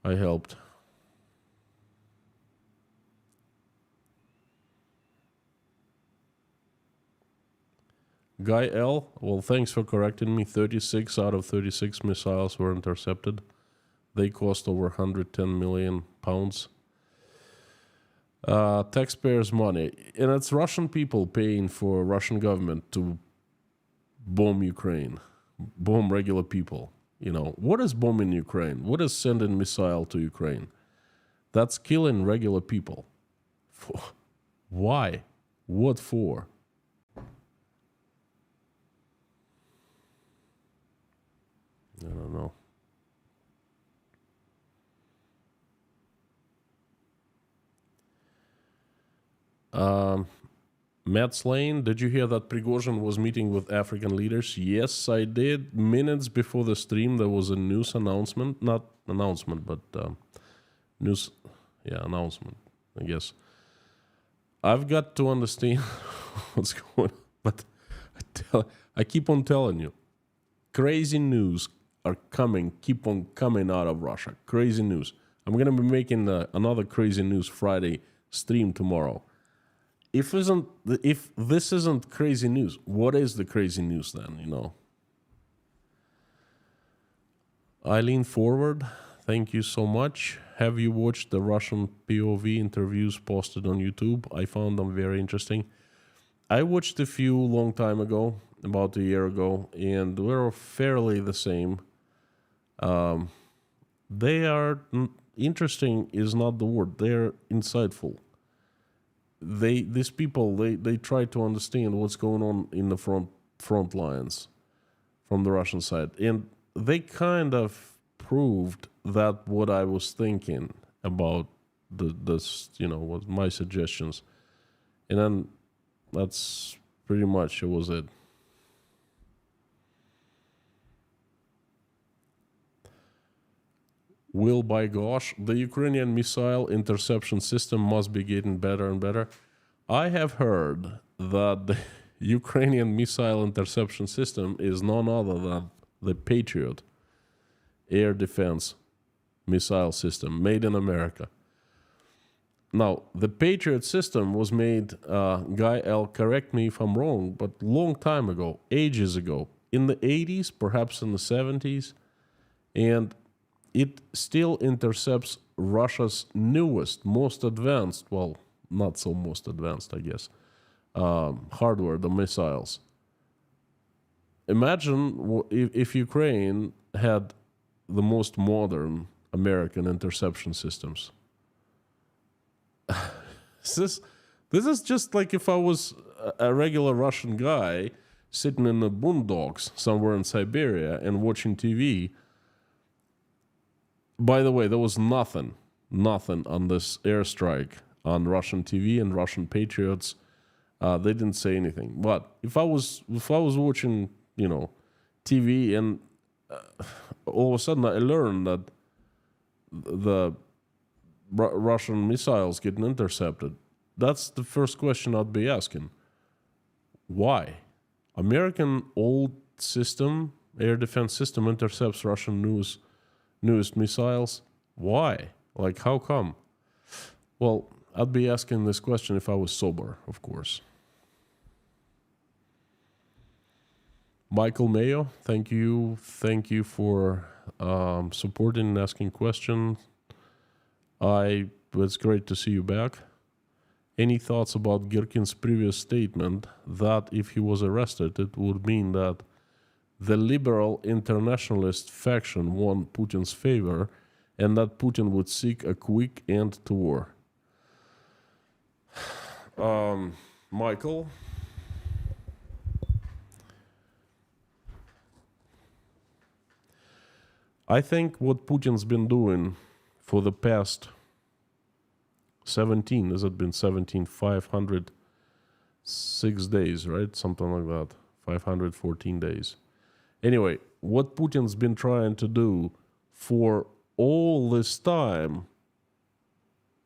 helped. Guy L, well, thanks for correcting me. 36 out of 36 missiles were intercepted. They cost over 110 million pounds. Taxpayers' money. And it's Russian people paying for Russian government to bomb Ukraine, bomb regular people. What is bombing Ukraine? What is sending missile to Ukraine? That's killing regular people. Why? What for? I don't know. Matt Slane, did you hear that Prigozhin was meeting with African leaders? Yes, I did. Minutes before the stream, there was a news announcement. Not announcement, but news. Yeah, announcement, I guess. I've got to understand what's going on. But I keep on telling you, crazy news are keep on coming out of Russia. Crazy news. I'm going to be making another Crazy News Friday stream tomorrow. If this isn't crazy news, what is the crazy news then, Eileen Forward, thank you so much. Have you watched the Russian POV interviews posted on YouTube? I found them very interesting. I watched a few long time ago, about a year ago, and they were fairly the same. They are interesting is not the word. They're insightful. These people they try to understand what's going on in the front lines from the Russian side, and they kind of proved that what I was thinking about what my suggestions, and then that's pretty much it was it. Will, by gosh, the Ukrainian missile interception system must be getting better and better. I have heard that the Ukrainian missile interception system is none other than the Patriot air defense missile system made in America. Now, the Patriot system was made, Guy L, correct me if I'm wrong, but long time ago, ages ago, in the 80s, perhaps in the 70s, and it still intercepts Russia's newest, most advanced, well, not so most advanced, I guess, hardware, the missiles. Imagine if Ukraine had the most modern American interception systems. This is just like if I was a regular Russian guy sitting in the boondocks somewhere in Siberia and watching TV. By the way, there was nothing on this airstrike on Russian TV and Russian Patriots. They didn't say anything. But if I was watching, TV and all of a sudden I learned that the Russian missiles getting intercepted, that's the first question I'd be asking. Why? American old system, air defense system, intercepts Russian newest missiles. Why? Like, how come? Well, I'd be asking this question if I was sober, of course. Michael Mayo, thank you for supporting and asking questions. It's great to see you back. Any thoughts about Girkin's previous statement that if he was arrested, it would mean that the liberal internationalist faction won Putin's favor and that Putin would seek a quick end to war? Michael? I think what Putin's been doing for the past 506 days, right? Something like that. 514 days. Anyway, what Putin's been trying to do for all this time,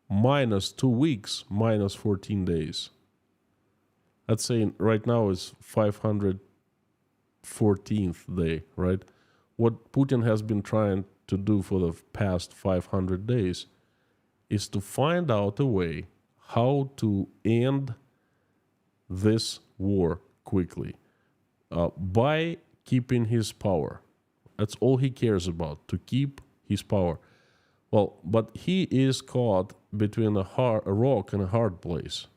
minus 2 weeks, minus 14 days. Let's say right now is 514th day, right? What Putin has been trying to do for the past 500 days is to find out a way how to end this war quickly by keeping his power. That's all he cares about, to keep his power. Well, but he is caught between a rock and a hard place.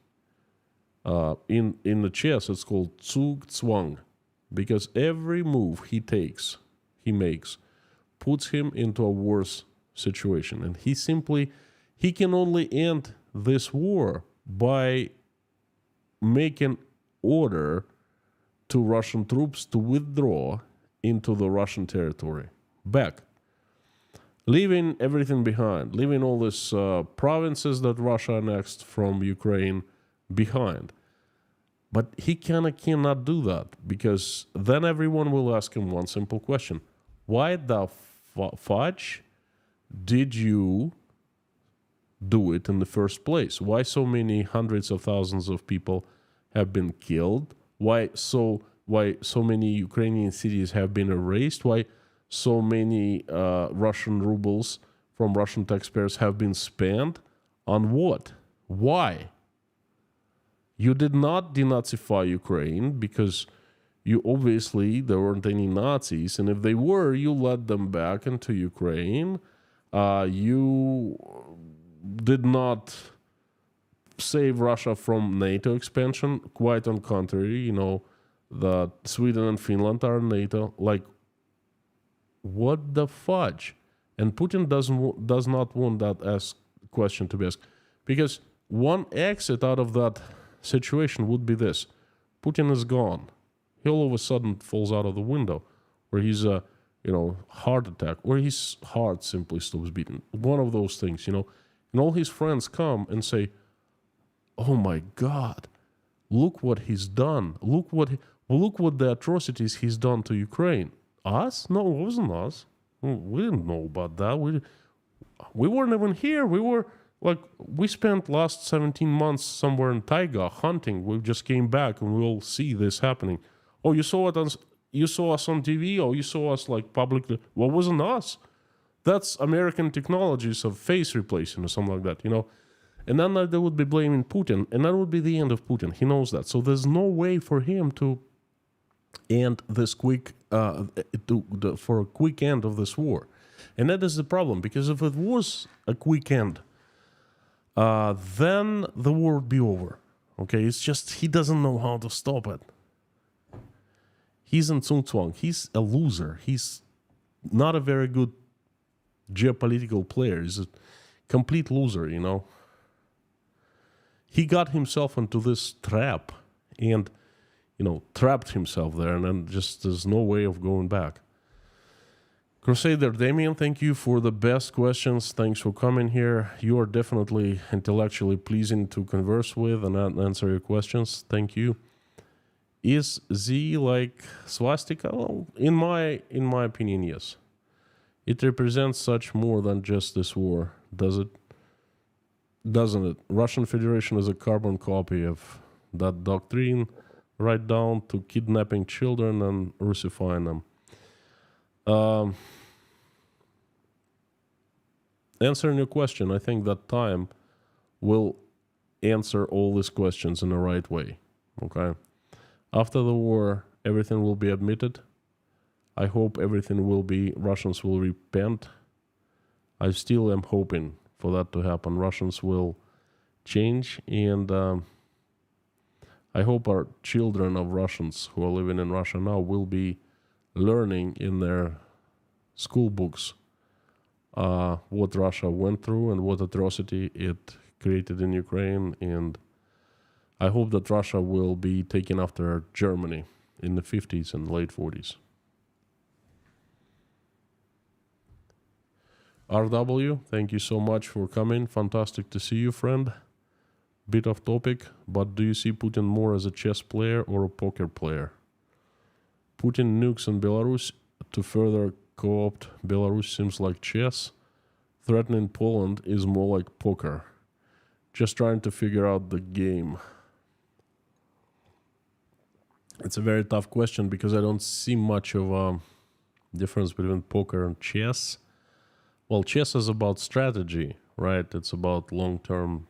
In the chess, it's called Zugzwang, because every move he makes, puts him into a worse situation. And he can only end this war by making order to Russian troops to withdraw into the Russian territory, back. Leaving everything behind, leaving all these provinces that Russia annexed from Ukraine behind. But he cannot do that, because then everyone will ask him one simple question. Why the fudge did you do it in the first place? Why so many hundreds of thousands of people have been killed? Why so many Ukrainian cities have been erased? Why so many Russian rubles from Russian taxpayers have been spent? On what? Why? You did not denazify Ukraine because there weren't any Nazis, and if they were, you led them back into Ukraine. You did not save Russia from NATO expansion. Quite on contrary, that Sweden and Finland are NATO. Like, what the fudge? And Putin does not want that question to be asked, because one exit out of that situation would be this: Putin is gone. He all of a sudden falls out of the window, or he's a heart attack, or his heart simply stops beating. One of those things, and all his friends come and say, "Oh my God, look what he's done! Look what the atrocities he's done to Ukraine." Us? No, it wasn't us. We didn't know about that. We weren't even here. We spent last 17 months somewhere in taiga hunting. We just came back and we all see this happening. Oh, you saw us on TV? Oh, you saw us publicly? Well, it wasn't us. That's American technologies of face replacing or something like that, And then they would be blaming Putin, and that would be the end of Putin. He knows that. So there's no way for him to end this for a quick end of this war. And that is the problem, because if it was a quick end, then the war would be over. Okay, it's just he doesn't know how to stop it. He's in Zugzwang. He's a loser. He's not a very good geopolitical player. He's a complete loser, He got himself into this trap and, trapped himself there, and then just there's no way of going back. Crusader Damien, thank you for the best questions. Thanks for coming here. You are definitely intellectually pleasing to converse with and answer your questions. Thank you. Is Z like swastika? Well, in my opinion, yes. It represents such more than just this war, does it? Doesn't it? Russian Federation is a carbon copy of that doctrine. right down to kidnapping children and Russifying them. Answering your question, I think that time will answer all these questions in the right way. Okay? After the war, everything will be admitted. I hope Russians will repent. I still am hoping for that to happen. Russians will change, and I hope our children of Russians who are living in Russia now will be learning in their school books what Russia went through and what atrocity it created in Ukraine. And I hope that Russia will be taken after Germany in the 50s and late 40s. RW, thank you so much for coming. Fantastic to see you, friend. Bit off topic, but do you see Putin more as a chess player or a poker player? Putin nukes in Belarus to further co-opt Belarus seems like chess. Threatening Poland is more like poker. Just trying to figure out the game. It's a very tough question because I don't see much of a difference between poker and chess. Well, chess is about strategy, right? It's about long-term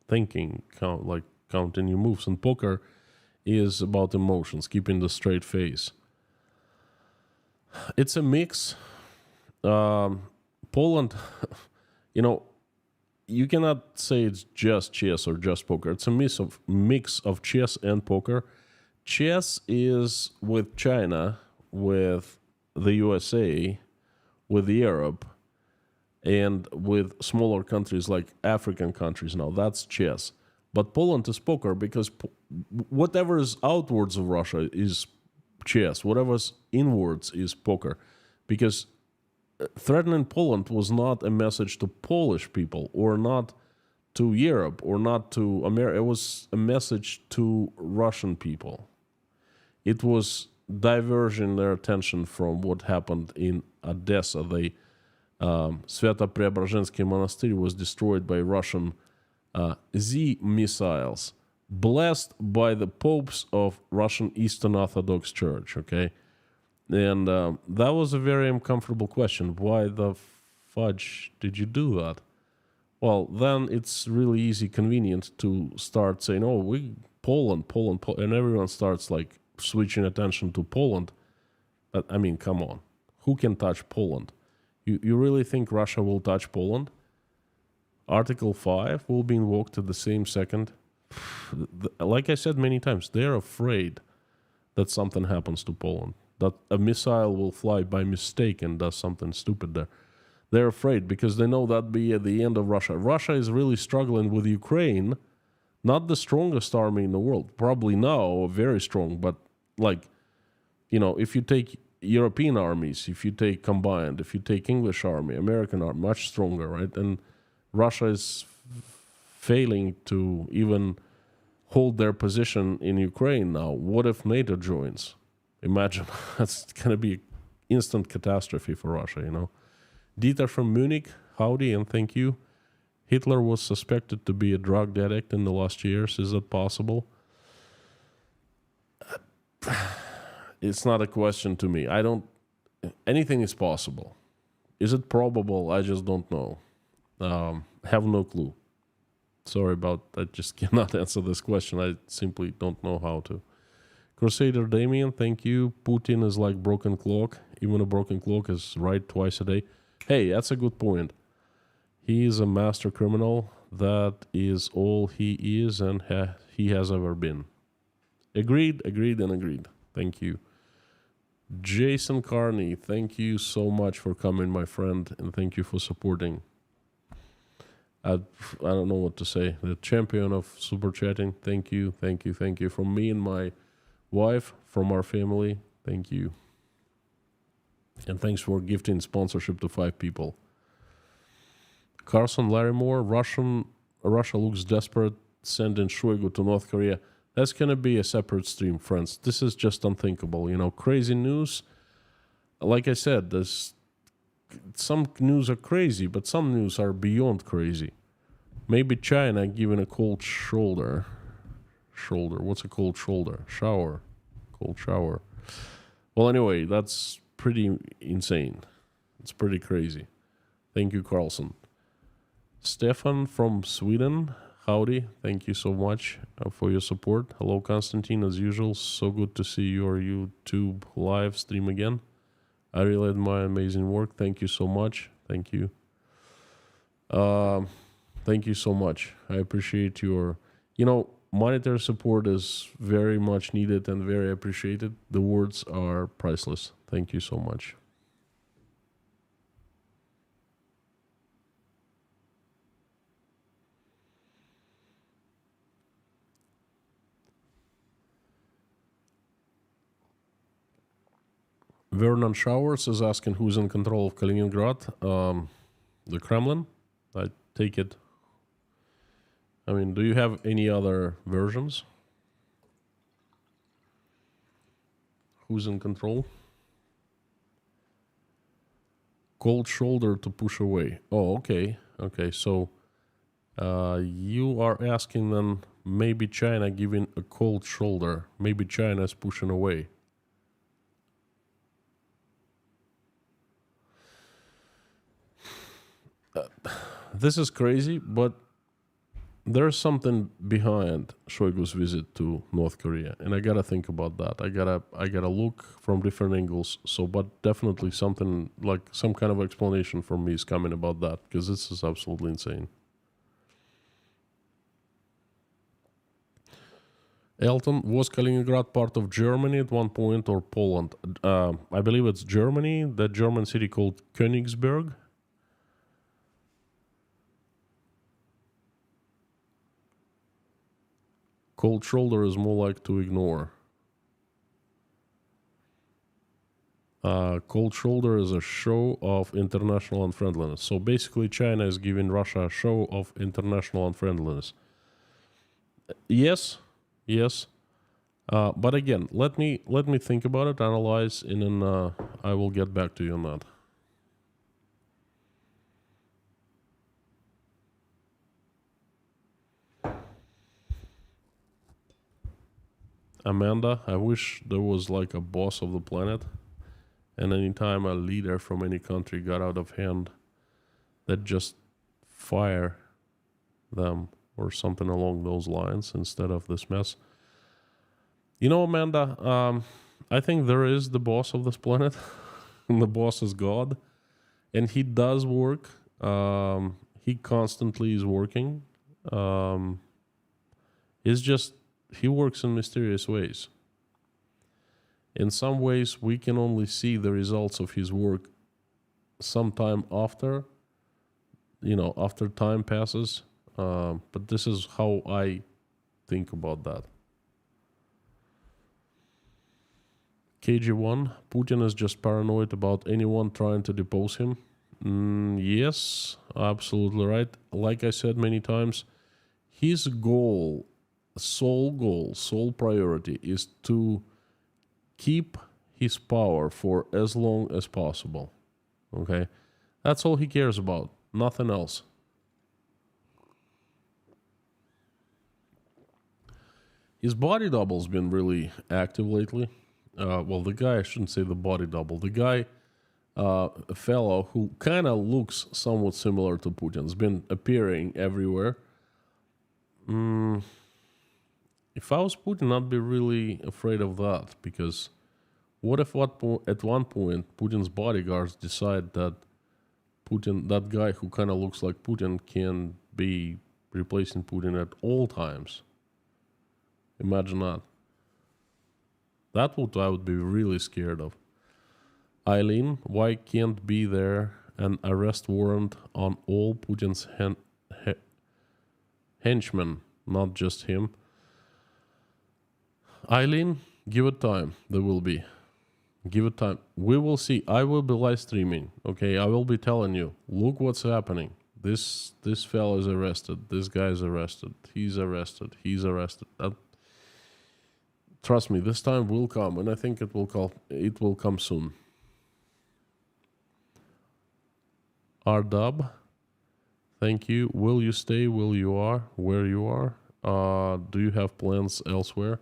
thinking, counting your moves. And poker is about emotions, keeping the straight face. It's a mix. Poland, you cannot say it's just chess or just poker. It's a mix of chess and poker. Chess is with China, with the USA, with Europe, and with smaller countries like African countries now. That's chess. But Poland is poker because whatever is outwards of Russia is chess. Whatever's inwards is poker. Because threatening Poland was not a message to Polish people or not to Europe or not to America. It was a message to Russian people. It was diverting their attention from what happened in Odessa. The Svato-Preobrazhensky monastery was destroyed by Russian Z missiles, blessed by the popes of Russian Eastern Orthodox Church, okay? And that was a very uncomfortable question. Why the fudge did you do that? Well, then it's really easy, convenient to start saying, oh, Poland, and everyone starts like switching attention to Poland. But I mean, come on. Who can touch Poland? You really think Russia will touch Poland? Article 5 will be invoked at the same second. Like I said many times, they're afraid that something happens to Poland, that a missile will fly by mistake and does something stupid there. They're afraid because they know that'd be at the end of Russia. Russia is really struggling with Ukraine, not the strongest army in the world. Probably now, very strong, but if you take European armies, if you take combined, if you take English army, American army, much stronger, right? And Russia is failing to even hold their position in Ukraine now. What if NATO joins? Imagine, that's going to be an instant catastrophe for Russia, Dieter from Munich, howdy and thank you. Hitler was suspected to be a drug addict in the last years. Is that possible? It's not a question to me. Anything is possible. Is it probable? I just don't know. Have no clue. Sorry I just cannot answer this question. I simply don't know how to. Crusader Damien, thank you. Putin is like broken clock. Even a broken clock is right twice a day. Hey, that's a good point. He is a master criminal. That is all he is and he has ever been. Agreed. Thank you. Jason Carney, thank you so much for coming, my friend, and thank you for supporting. I don't know what to say. The champion of super chatting, thank you. From me and my wife, from our family, thank you. And thanks for gifting sponsorship to 5 people. Carson Larrymore, Russia looks desperate, sending Shoigu to North Korea. That's going to be a separate stream, friends. This is just unthinkable. Crazy news. Like I said, some news are crazy, but some news are beyond crazy. Maybe China giving a cold shoulder shoulder. What's a cold shoulder? Shower. Cold shower. Well, anyway, that's pretty insane. It's pretty crazy. Thank you, Carlson. Stefan from Sweden. Howdy. Thank you so much for your support. Hello, Konstantin. As usual, so good to see your YouTube live stream again. I really admire amazing work. Thank you so much. Thank you. Thank you so much. I appreciate your... monetary support is very much needed and very appreciated. The words are priceless. Thank you so much. Vernon Showers is asking who's in control of Kaliningrad. The Kremlin. I take it. I mean, do you have any other versions? Who's in control? Cold shoulder to push away. Oh, okay. Okay, so you are asking then maybe China giving a cold shoulder. Maybe China is pushing away. This is crazy, but there's something behind Shoigu's visit to North Korea, and I gotta think about that. I gotta look from different angles. So, but definitely something like some kind of explanation from me is coming about that, because this is absolutely insane. Elton, was Kaliningrad part of Germany at one point or Poland? I believe it's Germany. That German city called Königsberg. Cold shoulder is more like to ignore. Cold shoulder is a show of international unfriendliness. So basically China is giving Russia a show of international unfriendliness. Yes. But again, let me think about it, analyze, and then I will get back to you on that. Amanda, I wish there was like a boss of the planet, and anytime a leader from any country got out of hand, that just fire them or something along those lines instead of this mess. Amanda, I think there is the boss of this planet, and the boss is God, and he does work. He constantly is working. It's just he works in mysterious ways. In some ways, we can only see the results of his work sometime after, after time passes. But this is how I think about that. KG1, Putin is just paranoid about anyone trying to depose him. Yes, absolutely right. Like I said many times, his sole priority is to keep his power for as long as possible. Okay? That's all he cares about. Nothing else. His body double's been really active lately. The guy, I shouldn't say the body double. The guy, a fellow who kind of looks somewhat similar to Putin's been appearing everywhere. If I was Putin, I'd be really afraid of that, because what if at one point Putin's bodyguards decide that that guy who kind of looks like Putin, can be replacing Putin at all times? Imagine that. That's what I would be really scared of. Eileen, why can't be there an arrest warrant on all Putin's henchmen, not just him? Eileen, give it time. There will be. Give it time. We will see. I will be live streaming. Okay, I will be telling you. Look what's happening. This fellow is arrested. This guy is arrested. He's arrested. He's arrested. Trust me, this time will come, and I think it will come soon. Rdub, thank you. Will you stay where you are? Do you have plans elsewhere?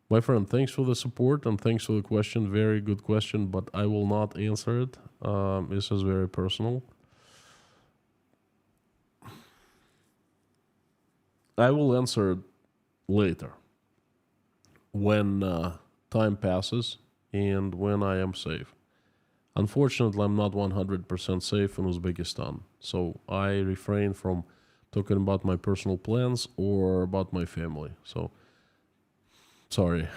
My friend, thanks for the support and thanks for the question. Very good question, but I will not answer it. This is very personal. I will answer it later when time passes and when I am safe. Unfortunately, I'm not 100% safe in Uzbekistan, so I refrain from talking about my personal plans or about my family. So, sorry.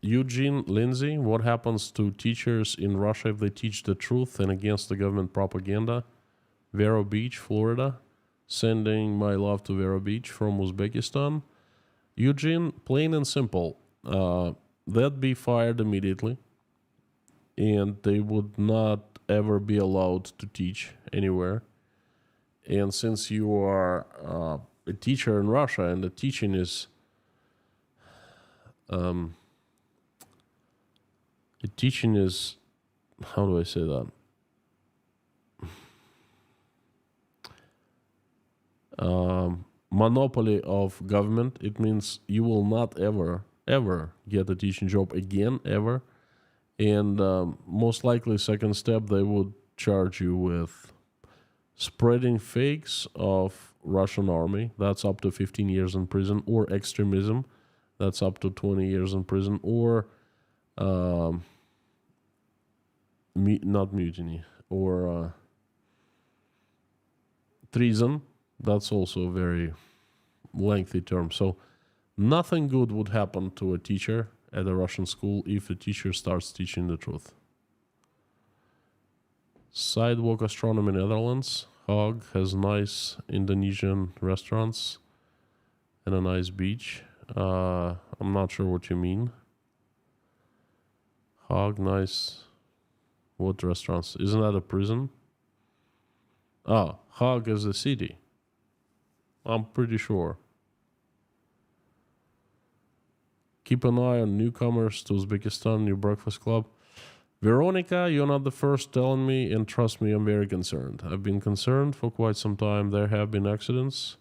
Eugene Lindsay, what happens to teachers in Russia if they teach the truth and against the government propaganda? Vero Beach, Florida. Sending my love to Vero Beach from Uzbekistan. Eugene, plain and simple, they'd be fired immediately and they would not ever be allowed to teach anywhere. And since you are a teacher in Russia and the teaching is how do I say that? Monopoly of government. It means you will not ever get a teaching job again, ever. And most likely, second step, they would charge you with spreading fakes of Russian army. That's up to 15 years in prison, or extremism. That's up to 20 years in prison, or not mutiny, or treason. That's also a very lengthy term. So nothing good would happen to a teacher at a Russian school if the teacher starts teaching the truth. Sidewalk Astronomy Netherlands. Hague has nice Indonesian restaurants and a nice beach. I'm not sure what you mean. Hague, nice. What restaurants? Isn't that a prison? Ah, Hague is a city. I'm pretty sure. Keep an eye on newcomers to Uzbekistan, New Breakfast Club. Veronica, you're not the first telling me, and trust me, I'm very concerned. I've been concerned for quite some time. There have been accidents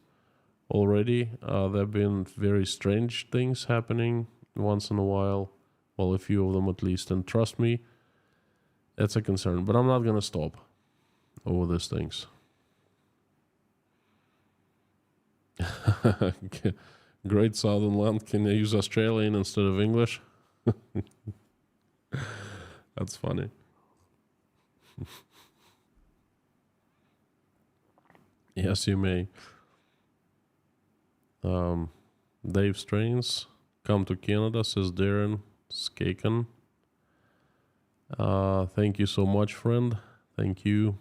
already. There have been very strange things happening once in a while. Well, a few of them at least. And trust me, it's a concern. But I'm not going to stop over these things. Great Southern Land. Can I use Australian instead of English? That's funny. Yes, you may. Dave Strains, come to Canada, says Darren Skaken. Thank you so much, friend. Thank you.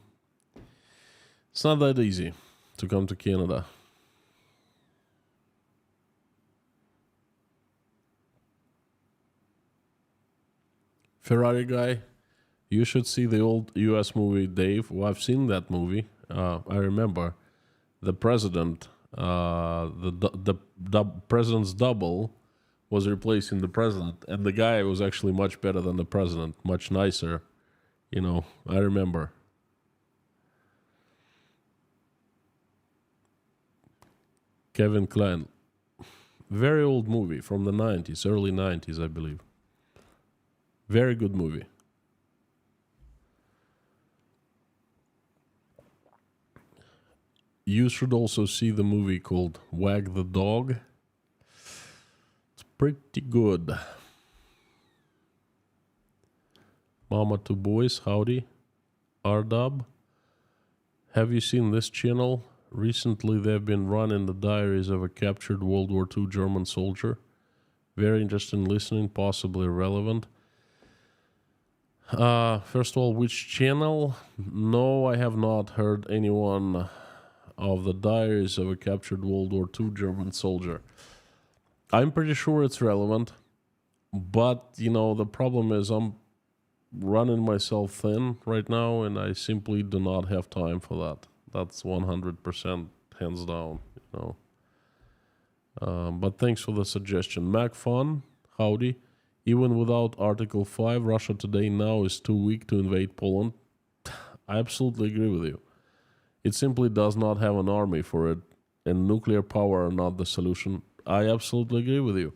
It's not that easy to come to Canada. Ferrari guy, you should see the old US movie, Dave. Well, I've seen that movie. I remember the president, the president's double was replacing the president, and the guy was actually much better than the president, much nicer. You know, I remember. Kevin Kline, very old movie from the 90s, early 90s, I believe. Very good movie. You should also see the movie called Wag the Dog. It's pretty good. Mama to Boys, howdy. Ardub. Have you seen this channel? Recently they've been running the diaries of a captured World War II German soldier. Very interesting listening, possibly relevant. First of all, which channel? No, I have not heard anyone of the diaries of a captured World War II German soldier. I'm pretty sure it's relevant, but, you know, the problem is I'm running myself thin right now, and I simply do not have time for that. That's 100% hands down, you know. But thanks for the suggestion. MacFun, howdy. Even without Article 5, Russia today now is too weak to invade Poland. I absolutely agree with you. It simply does not have an army for it, and nuclear power are not the solution. I absolutely agree with you.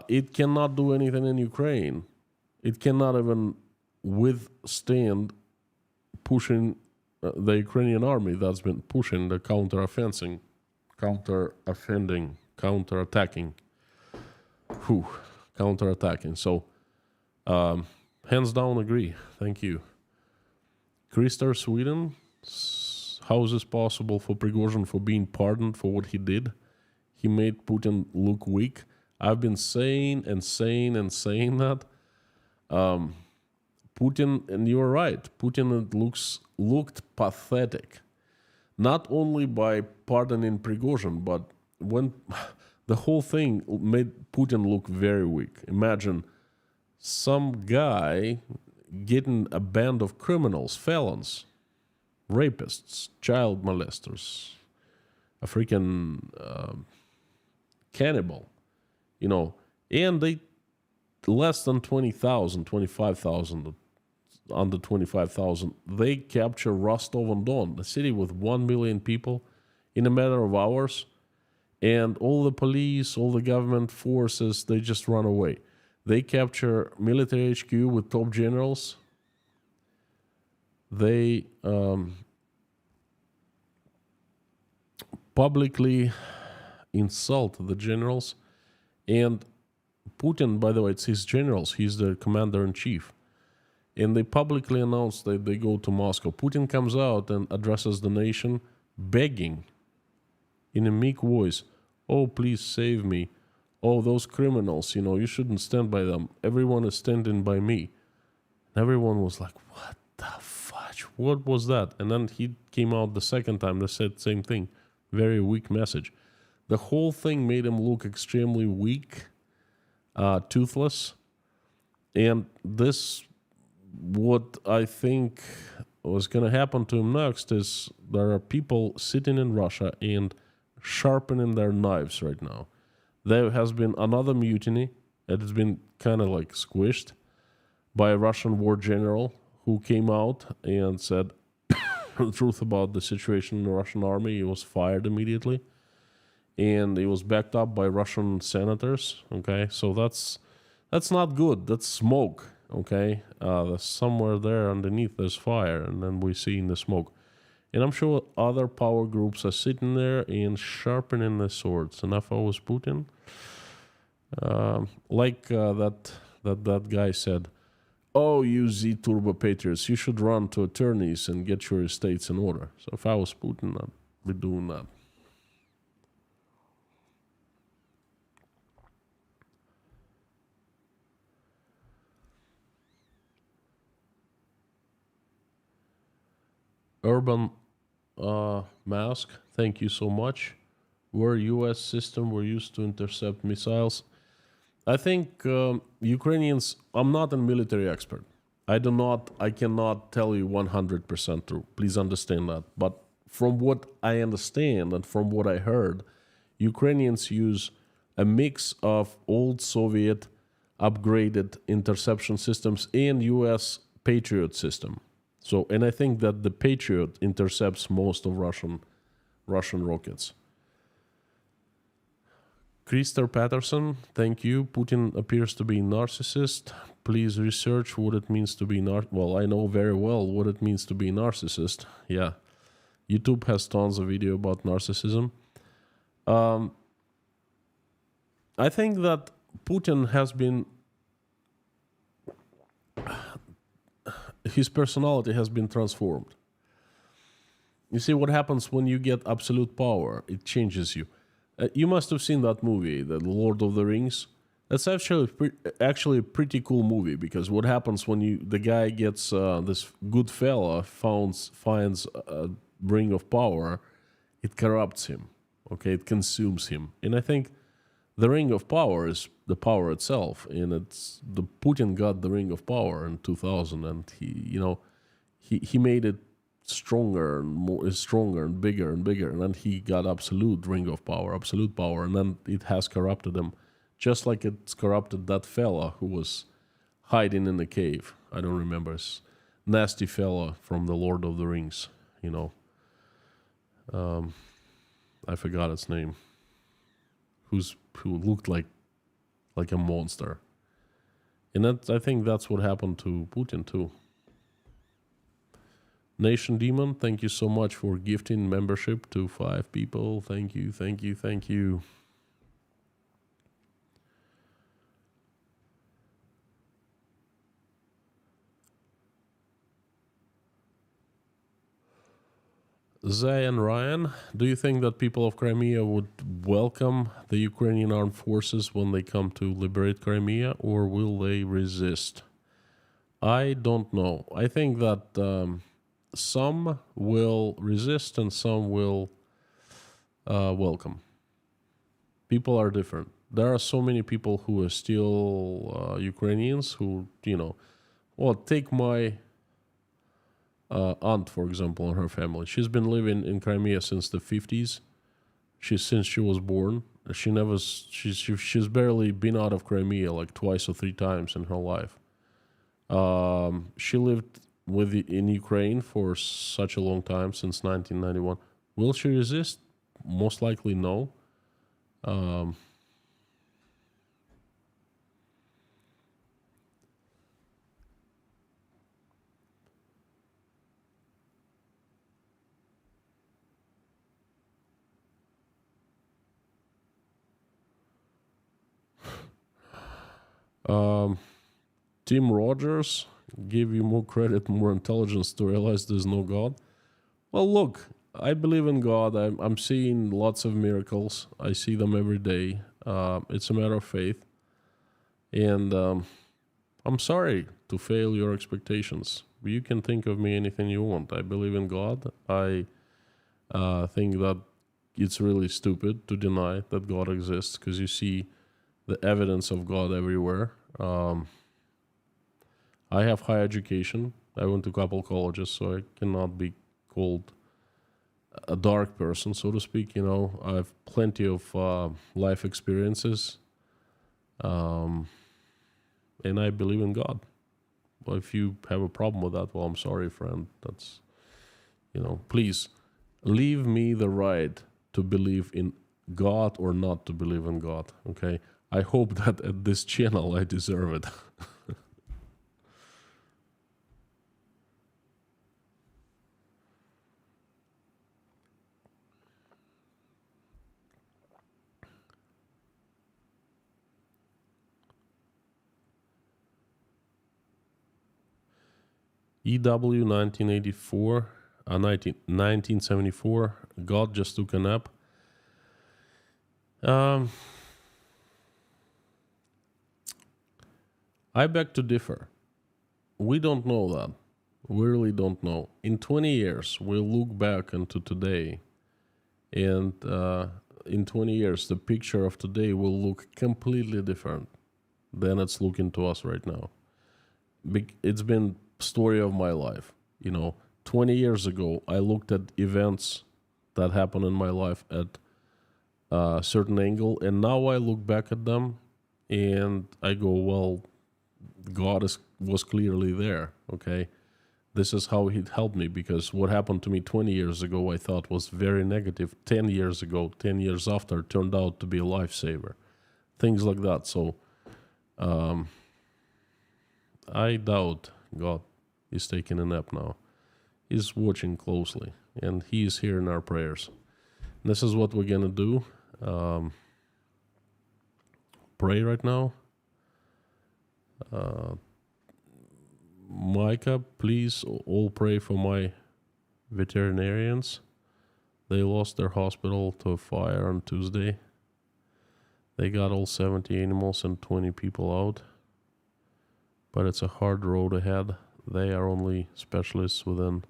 It cannot do anything in Ukraine. It cannot even withstand pushing the Ukrainian army that's been pushing the counter-offending, counter-attacking. Counter-attacking. So, hands down agree. Thank you. Krister, Sweden. How is this possible for Prigozhin for being pardoned for what he did? He made Putin look weak. I've been saying that. Putin, and you're right, Putin looked pathetic. Not only by pardoning Prigozhin, but when the whole thing made Putin look very weak. Imagine some guy getting a band of criminals, felons, rapists, child molesters, a freaking cannibal, and they less than 20,000, 25,000, under 25,000, they capture Rostov-on-Don, a city with 1 million people, in a matter of hours, and all the police, all the government forces, they just run away. They capture military HQ with top generals. They publicly insult the generals. And Putin, by the way, it's his generals. He's the commander-in-chief. And they publicly announce that they go to Moscow. Putin comes out and addresses the nation, begging in a meek voice, "Oh, please save me. Oh, those criminals, you shouldn't stand by them. Everyone is standing by me." And everyone was like, what the fudge? What was that? And then he came out the second time. They said the same thing. Very weak message. The whole thing made him look extremely weak, toothless. And this, what I think was going to happen to him next is there are people sitting in Russia and sharpening their knives right now. There has been another mutiny. It has been kind of like squished by a Russian war general who came out and said the truth about the situation in the Russian army. He was fired immediately. And he was backed up by Russian senators. Okay, so that's not good. That's smoke. Okay, there's somewhere there underneath there's fire, and then we see in the smoke. And I'm sure other power groups are sitting there and sharpening their swords. And if I was Putin, that guy said, "Oh, you Z-patriots, you should run to attorneys and get your estates in order." So if I was Putin, I'd be doing that. Urban Mask, thank you so much. Where U.S. system were used to intercept missiles. I think Ukrainians, I'm not a military expert. I cannot tell you 100% true. Please understand that. But from what I understand and from what I heard, Ukrainians use a mix of old Soviet upgraded interception systems and U.S. Patriot system. So, and I think that the Patriot intercepts most of Russian rockets. Krister Patterson, thank you. Putin appears to be a narcissist. Please research what it means to be well, I know very well what it means to be a narcissist. Yeah. YouTube has tons of video about narcissism. I think that Putin has been... his personality has been transformed. You see what happens when you get absolute power. It changes you. You must have seen that movie, The Lord of the Rings. That's actually a pretty cool movie, because what happens when the guy gets this good fella finds a ring of power, it corrupts him. Okay, it consumes him. And I think the ring of power is the power itself, and Putin got the ring of power in 2000, and he made it stronger and bigger, and then he got absolute ring of power, and then it has corrupted him Just like it's corrupted that fella who was hiding in the cave. I don't remember his nasty fella from the Lord of the Rings, you know. I forgot his name. Who looked like a monster. And I think that's what happened to Putin too. Nation Demon, thank you so much for gifting membership to 5 people. Thank you, thank you, thank you. Zay and Ryan, do you think that people of Crimea would welcome the Ukrainian armed forces when they come to liberate Crimea, or will they resist? I don't know. I think that some will resist and some will welcome. People are different. There are so many people who are still Ukrainians who, well, take my aunt, for example, and her family. She's been living in Crimea since the 50s. Since she was born. She's barely been out of Crimea like 2 or 3 times in her life. She lived in Ukraine for such a long time, since 1991. Will she resist? Most likely no. Tim Rogers, give you more credit, more intelligence to realize there's no God. Well, look, I believe in God. I'm seeing lots of miracles. I see them every day. It's a matter of faith. And I'm sorry to fail your expectations. You can think of me anything you want. I believe in God. I think that it's really stupid to deny that God exists, because you see the evidence of God everywhere. I have high education. I went to a couple colleges, so I cannot be called a dark person, so to speak. I have plenty of life experiences, and I believe in God. Well, if you have a problem with that, well, I'm sorry, friend. That's, please leave me the right to believe in God or not to believe in God, okay? I hope that at this channel I deserve it. EW 1974, God just took a nap. I beg to differ. We don't know that. We really don't know. In 20 years, we'll look back into today, and in 20 years, the picture of today will look completely different than it's looking to us right now. It's been story of my life. 20 years ago, I looked at events that happened in my life at a certain angle, and now I look back at them and I go, well, God was clearly there, okay? This is how he helped me, because what happened to me 20 years ago I thought was very negative. 10 years ago, 10 years after, turned out to be a lifesaver. Things like that. So I doubt God is taking a nap now. He's watching closely, and he is hearing our prayers. And this is what we're going to do. Pray right now. Micah, please all pray for my veterinarians. They lost their hospital to a fire on Tuesday. They got all 70 animals and 20 people out. But it's a hard road ahead. They are only specialists within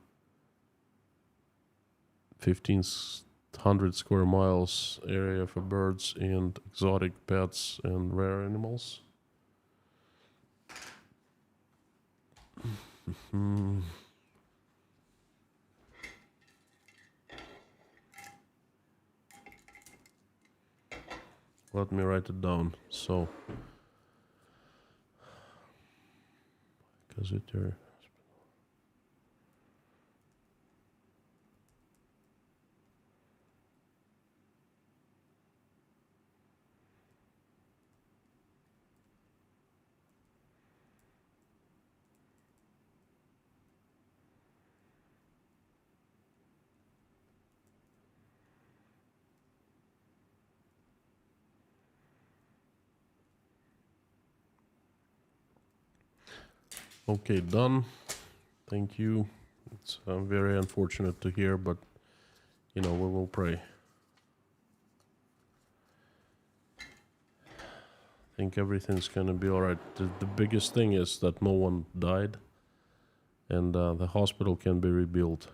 1,500 square miles area for birds and exotic pets and rare animals. Let me write it down. So, Gazetteer. Okay, done. Thank you. It's very unfortunate to hear, but we will pray. I think everything's gonna be all right. The biggest thing is that no one died, and the hospital can be rebuilt.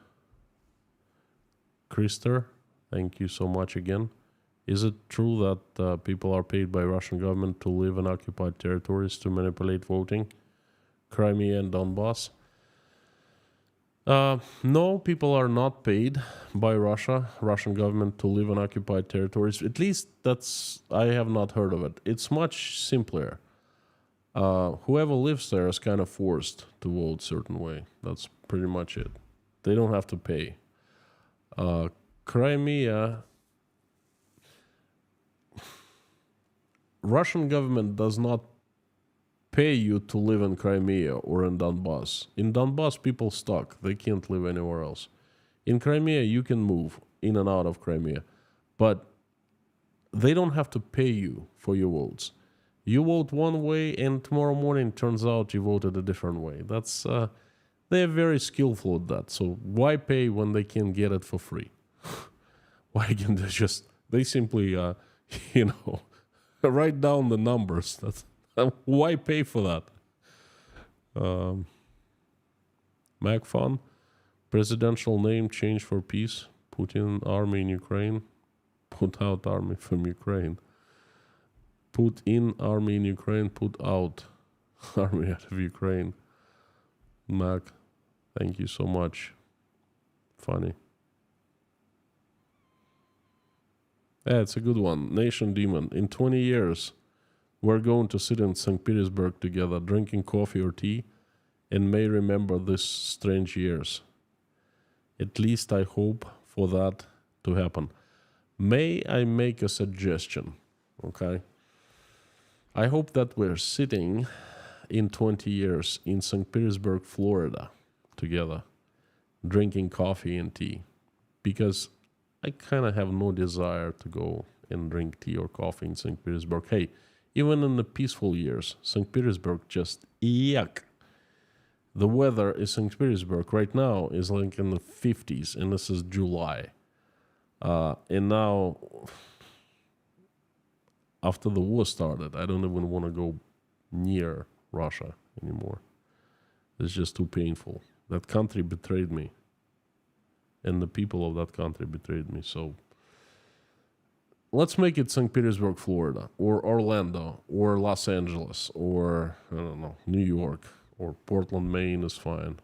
Krister, thank you so much again. Is it true that people are paid by Russian government to live in occupied territories to manipulate voting? Crimea and Donbass? No, people are not paid by Russian government to live in occupied territories. At least I have not heard of it. It's much simpler. Whoever lives there is kind of forced to vote a certain way. That's pretty much it. They don't have to pay. Crimea, Russian government does not pay you to live in Crimea or in Donbass. In Donbass, people stuck. They can't live anywhere else. In Crimea, you can move in and out of Crimea, but they don't have to pay you for your votes. You vote one way, and tomorrow morning turns out you voted a different way. That's they're very skillful at that. So why pay when they can get it for free? Why can they simply write down the numbers? Why pay for that? MacFun, presidential name change for peace. Putin army in Ukraine. Put out army from Ukraine. Put in army in Ukraine. Put out army out of Ukraine. Mac, thank you so much. Funny. Yeah, it's a good one. Nation Demon. In 20 years, we're going to sit in St. Petersburg together, drinking coffee or tea, and may remember these strange years. At least I hope for that to happen. May I make a suggestion? Okay. I hope that we're sitting in 20 years in St. Petersburg, Florida, together, drinking coffee and tea, because I kind of have no desire to go and drink tea or coffee in St. Petersburg. Hey, even in the peaceful years, St. Petersburg just yuck. The weather in St. Petersburg right now is like in the 50s, and this is July. And now, after the war started, I don't even want to go near Russia anymore. It's just too painful. That country betrayed me. And the people of that country betrayed me. So let's make it St. Petersburg, Florida, or Orlando, or Los Angeles, or, I don't know, New York, or Portland, Maine is fine.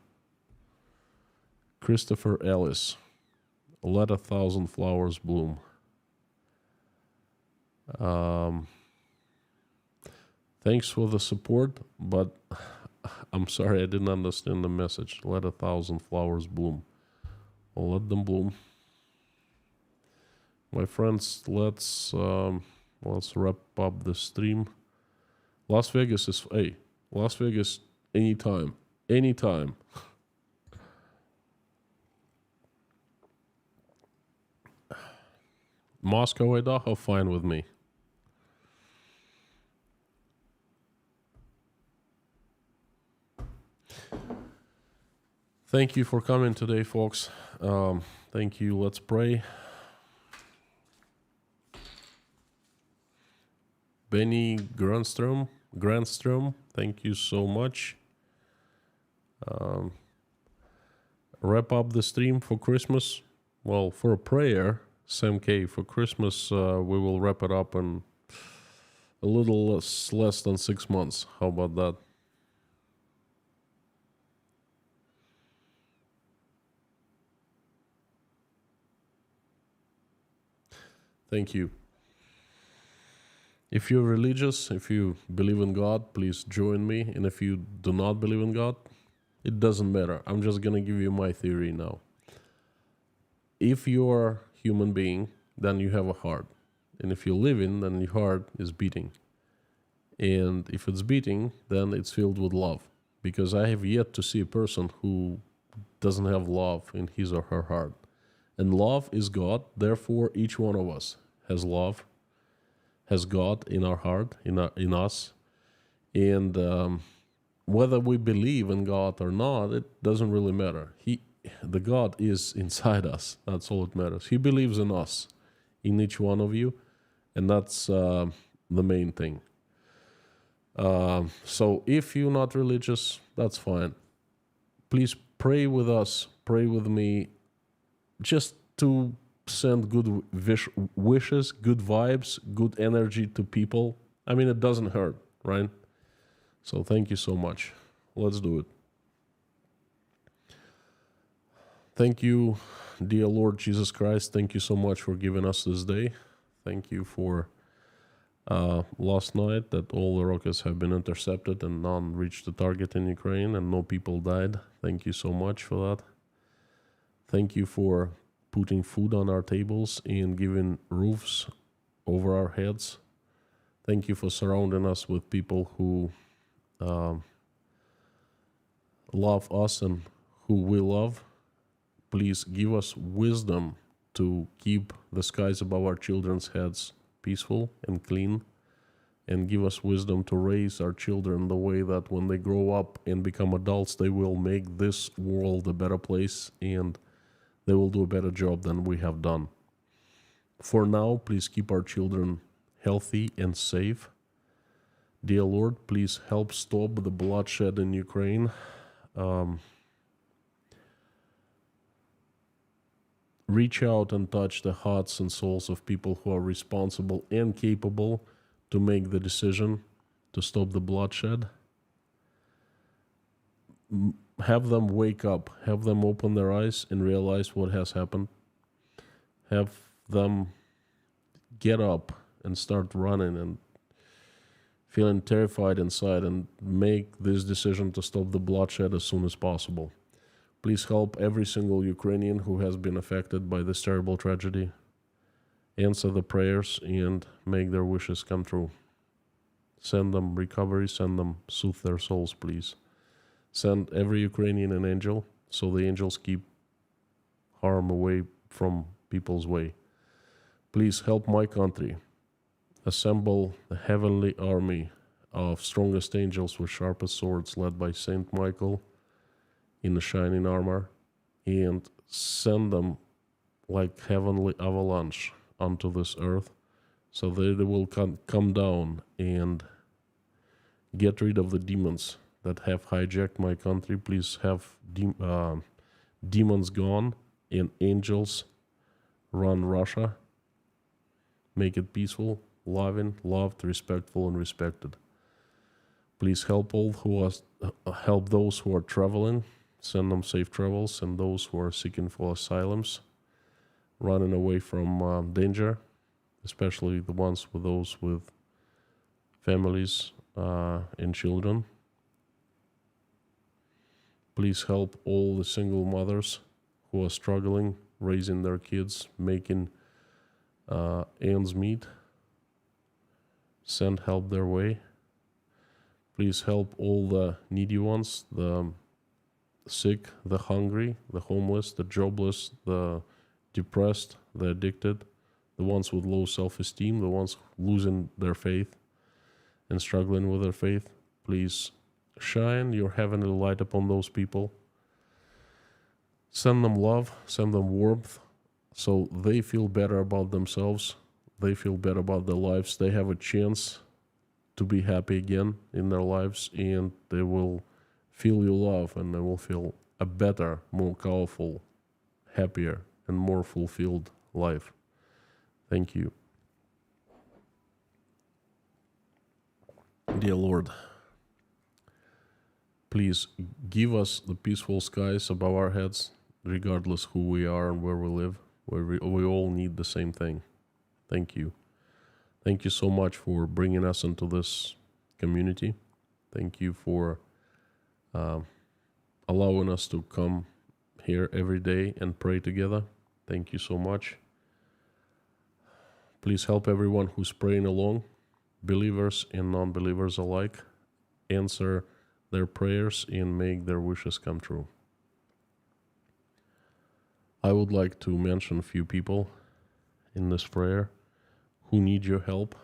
Christopher Ellis, let 1,000 flowers bloom. Thanks for the support, but I'm sorry I didn't understand the message. Let 1,000 flowers bloom. I'll let them bloom. My friends, let's wrap up the stream. Las Vegas, anytime. Moscow, Idaho, fine with me. Thank you for coming today, folks. Thank you. Let's pray. Benny Grandstrom, thank you so much. Wrap up the stream for Christmas. Well, for a prayer, Sam K. For Christmas, we will wrap it up in a little less than 6 months. How about that? Thank you. If you're religious, if you believe in God, please join me. And if you do not believe in God, it doesn't matter. I'm just going to give you my theory now. If you're a human being, then you have a heart. And if you're living, then your heart is beating. And if it's beating, then it's filled with love. Because I have yet to see a person who doesn't have love in his or her heart. And love is God. Therefore, each one of us has love, has God in our heart, in us. And whether we believe in God or not, it doesn't really matter. The God is inside us. That's all that matters. He believes in us, in each one of you. And that's the main thing. So if you're not religious, that's fine. Please pray with us, pray with me, just to send good wishes, good vibes, good energy to people. I mean, it doesn't hurt, right? So thank you so much. Let's do it. Thank you, dear Lord Jesus Christ. Thank you so much for giving us this day. Thank you for last night that all the rockets have been intercepted and none reached the target in Ukraine and no people died. Thank you so much for that. Thank you for putting food on our tables and giving roofs over our heads. Thank you for surrounding us with people who love us and who we love. Please give us wisdom to keep the skies above our children's heads peaceful and clean, and give us wisdom to raise our children the way that when they grow up and become adults, they will make this world a better place and they will do a better job than we have done. For now, please keep our children healthy and safe. Dear Lord, please help stop the bloodshed in Ukraine. Reach out and touch the hearts and souls of people who are responsible and capable to make the decision to stop the bloodshed. Have them wake up, have them open their eyes and realize what has happened. Have them get up and start running and feeling terrified inside and make this decision to stop the bloodshed as soon as possible. Please help every single Ukrainian who has been affected by this terrible tragedy. Answer the prayers and make their wishes come true. Send them recovery, send them soothe their souls, please. Send every Ukrainian an angel so the angels keep harm away from people's way. Please help my country. Assemble the heavenly army of strongest angels with sharpest swords led by Saint Michael in the shining armor, and send them like heavenly avalanche onto this earth so that they will come down and get rid of the demons that have hijacked my country. Please have demons gone and angels run Russia. Make it peaceful, loving, loved, respectful, and respected. Please help help those who are traveling. Send them safe travels, and those who are seeking for asylums, running away from danger, especially the ones with families and children. Please help all the single mothers who are struggling, raising their kids, making ends meet. Send help their way. Please help all the needy ones, the sick, the hungry, the homeless, the jobless, the depressed, the addicted, the ones with low self-esteem, the ones losing their faith and struggling with their faith. Please shine your heavenly light upon those people. Send them love, send them warmth, so they feel better about themselves, they feel better about their lives, they have a chance to be happy again in their lives, and they will feel your love, and they will feel a better, more powerful, happier, and more fulfilled life. Thank you. Dear Lord, please give us the peaceful skies above our heads, regardless who we are and where we live, where we all need the same thing. Thank you. Thank you so much for bringing us into this community. Thank you for allowing us to come here every day and pray together. Thank you so much. Please help everyone who's praying along, believers and non-believers alike. Answer their prayers and make their wishes come true. I would like to mention a few people in this prayer who need your help.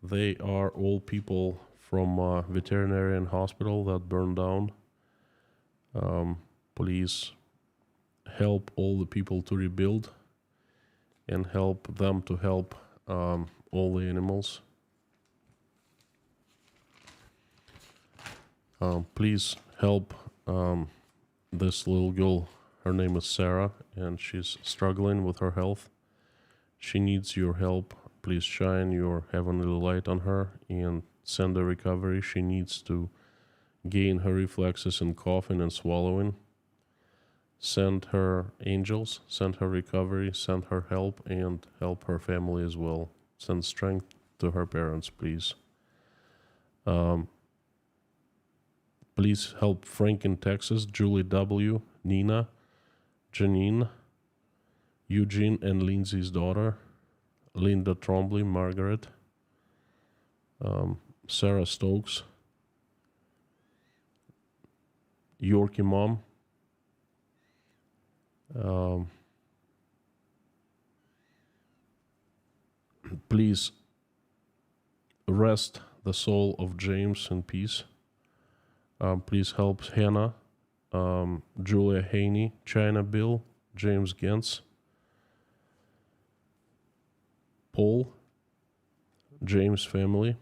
They are all people from a veterinarian hospital that burned down. Please help all the people to rebuild and help them to help all the animals. Please help this little girl. Her name is Sarah, and she's struggling with her health. She needs your help. Please shine your heavenly light on her and send her recovery. She needs to gain her reflexes in coughing and swallowing. Send her angels, send her recovery, send her help, and help her family as well. Send strength to her parents, please. Please help Frank in Texas, Julie W., Nina, Janine, Eugene and Lindsay's daughter, Linda Trombley, Margaret, Sarah Stokes, Yorkie mom, please rest the soul of James in peace. Please help Hannah, Julia Haney, China Bill, James Gentz, Paul, James family,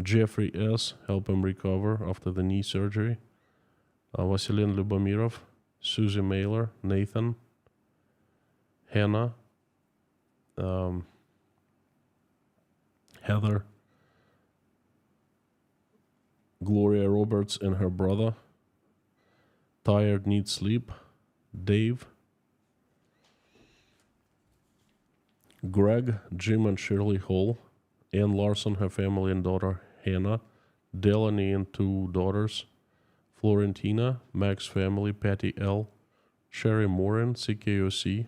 Jeffrey S., help him recover after the knee surgery, Vasilin Lubomirov, Susie Mailer, Nathan, Hannah, Heather, Gloria Roberts and her brother, Tired Needs Sleep, Dave, Greg, Jim and Shirley Hall, Ann Larson, her family and daughter Hannah, Delaney and 2 daughters, Florentina, Max family, Patty L., Sherry Morin, CKOC,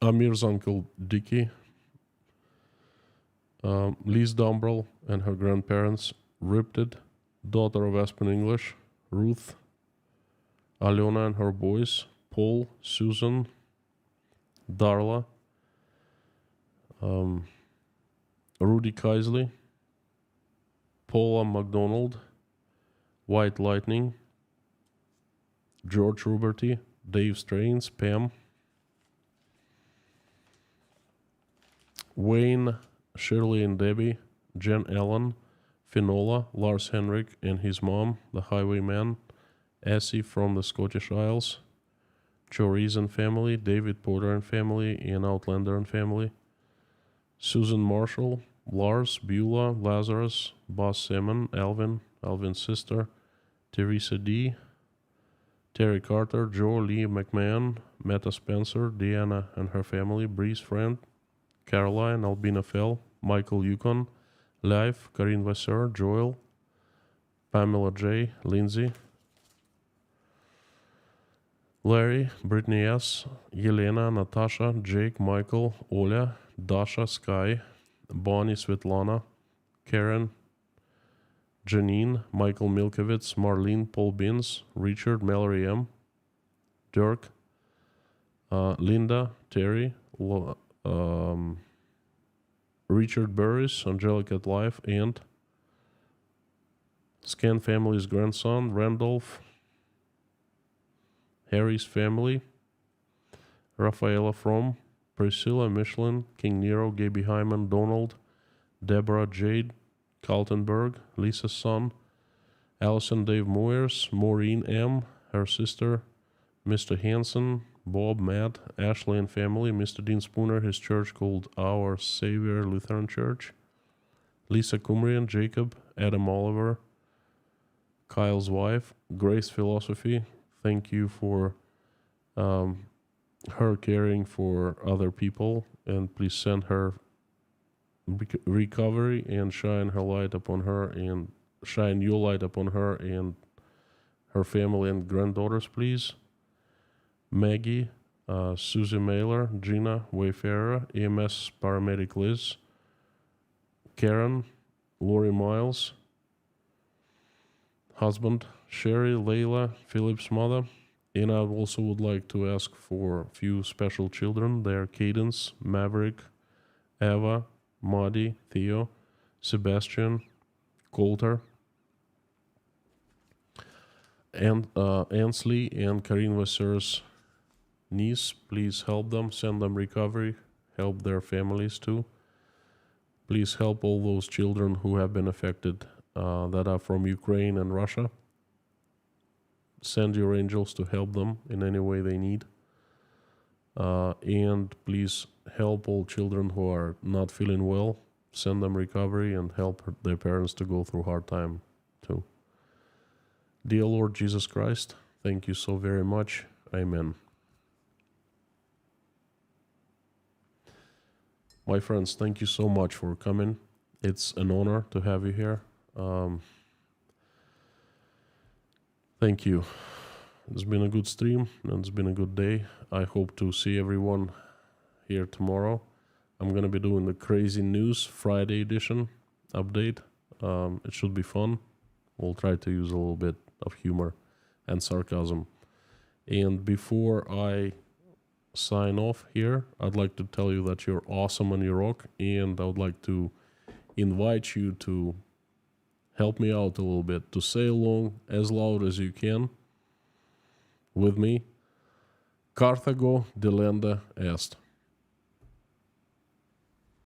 Amir's uncle Dicky, Liz Dombrell and her grandparents, Ripted, daughter of Aspen English, Ruth, Aliona and her boys, Paul, Susan, Darla, Rudy Kaisley, Paula McDonald, White Lightning, George Ruberty, Dave Strains, Pam, Wayne, Shirley and Debbie, Jen Allen, Finola, Lars Henrik and his mom, the Highwayman, Essie from the Scottish Isles, Joe Reason family, David Porter and family, and Outlander and family, Susan Marshall, Lars, Beulah, Lazarus, Boss Simon, Alvin, Alvin's sister, Teresa D., Terry Carter, Joe Lee McMahon, Meta Spencer, Deanna and her family, Bree's friend, Caroline, Albina Fell, Michael Yukon, Life, Karine Vasseur, Joel, Pamela J., Lindsay, Larry, Brittany S., Yelena, Natasha, Jake, Michael, Oля, Dasha, Sky, Bonnie, Svetlana, Karen, Janine, Michael Milkovitz, Marlene, Paul Bins, Richard, Mallory M., Dirk, Linda, Terry, Richard Burris, Angelica at Life, and Scan family's grandson, Randolph, Harry's family, Rafaela From, Priscilla, Michelin, King Nero, Gaby Hyman, Donald, Deborah, Jade, Kaltenberg, Lisa's son, Allison, Dave Moyers, Maureen M., her sister, Mr. Hansen, Bob, Matt, Ashley and family, Mr. Dean Spooner, his church called Our Savior Lutheran Church, Lisa Kumrian, Jacob, Adam Oliver, Kyle's wife, Grace Philosophy. Thank you for her caring for other people and please send her recovery and shine her light upon her and shine your light upon her and her family and granddaughters, please. Maggie, Susie Mailer, Gina Wayfarer, EMS paramedic Liz, Karen, Lori Miles, husband Sherry, Layla, Philip's mother. And I also would like to ask for a few special children. They are Cadence, Maverick, Eva, Maddie, Theo, Sebastian, Coulter, and Ansley and Karine Vassar's niece. Please help them, send them recovery, help their families too. Please help all those children who have been affected that are from Ukraine and Russia. Send your angels to help them in any way they need. And please help all children who are not feeling well. Send them recovery and help their parents to go through hard time too. Dear Lord Jesus Christ, thank you so very much. Amen. My friends, thank you so much for coming. It's an honor to have you here. Thank you. It's been a good stream and it's been a good day. I hope to see everyone here tomorrow. I'm going to be doing the Crazy News Friday edition update. It should be fun. We'll try to use a little bit of humor and sarcasm. And before I sign off here, I'd like to tell you that you're awesome and you rock, and I would like to invite you to help me out a little bit, to say along as loud as you can with me. Carthago delenda est.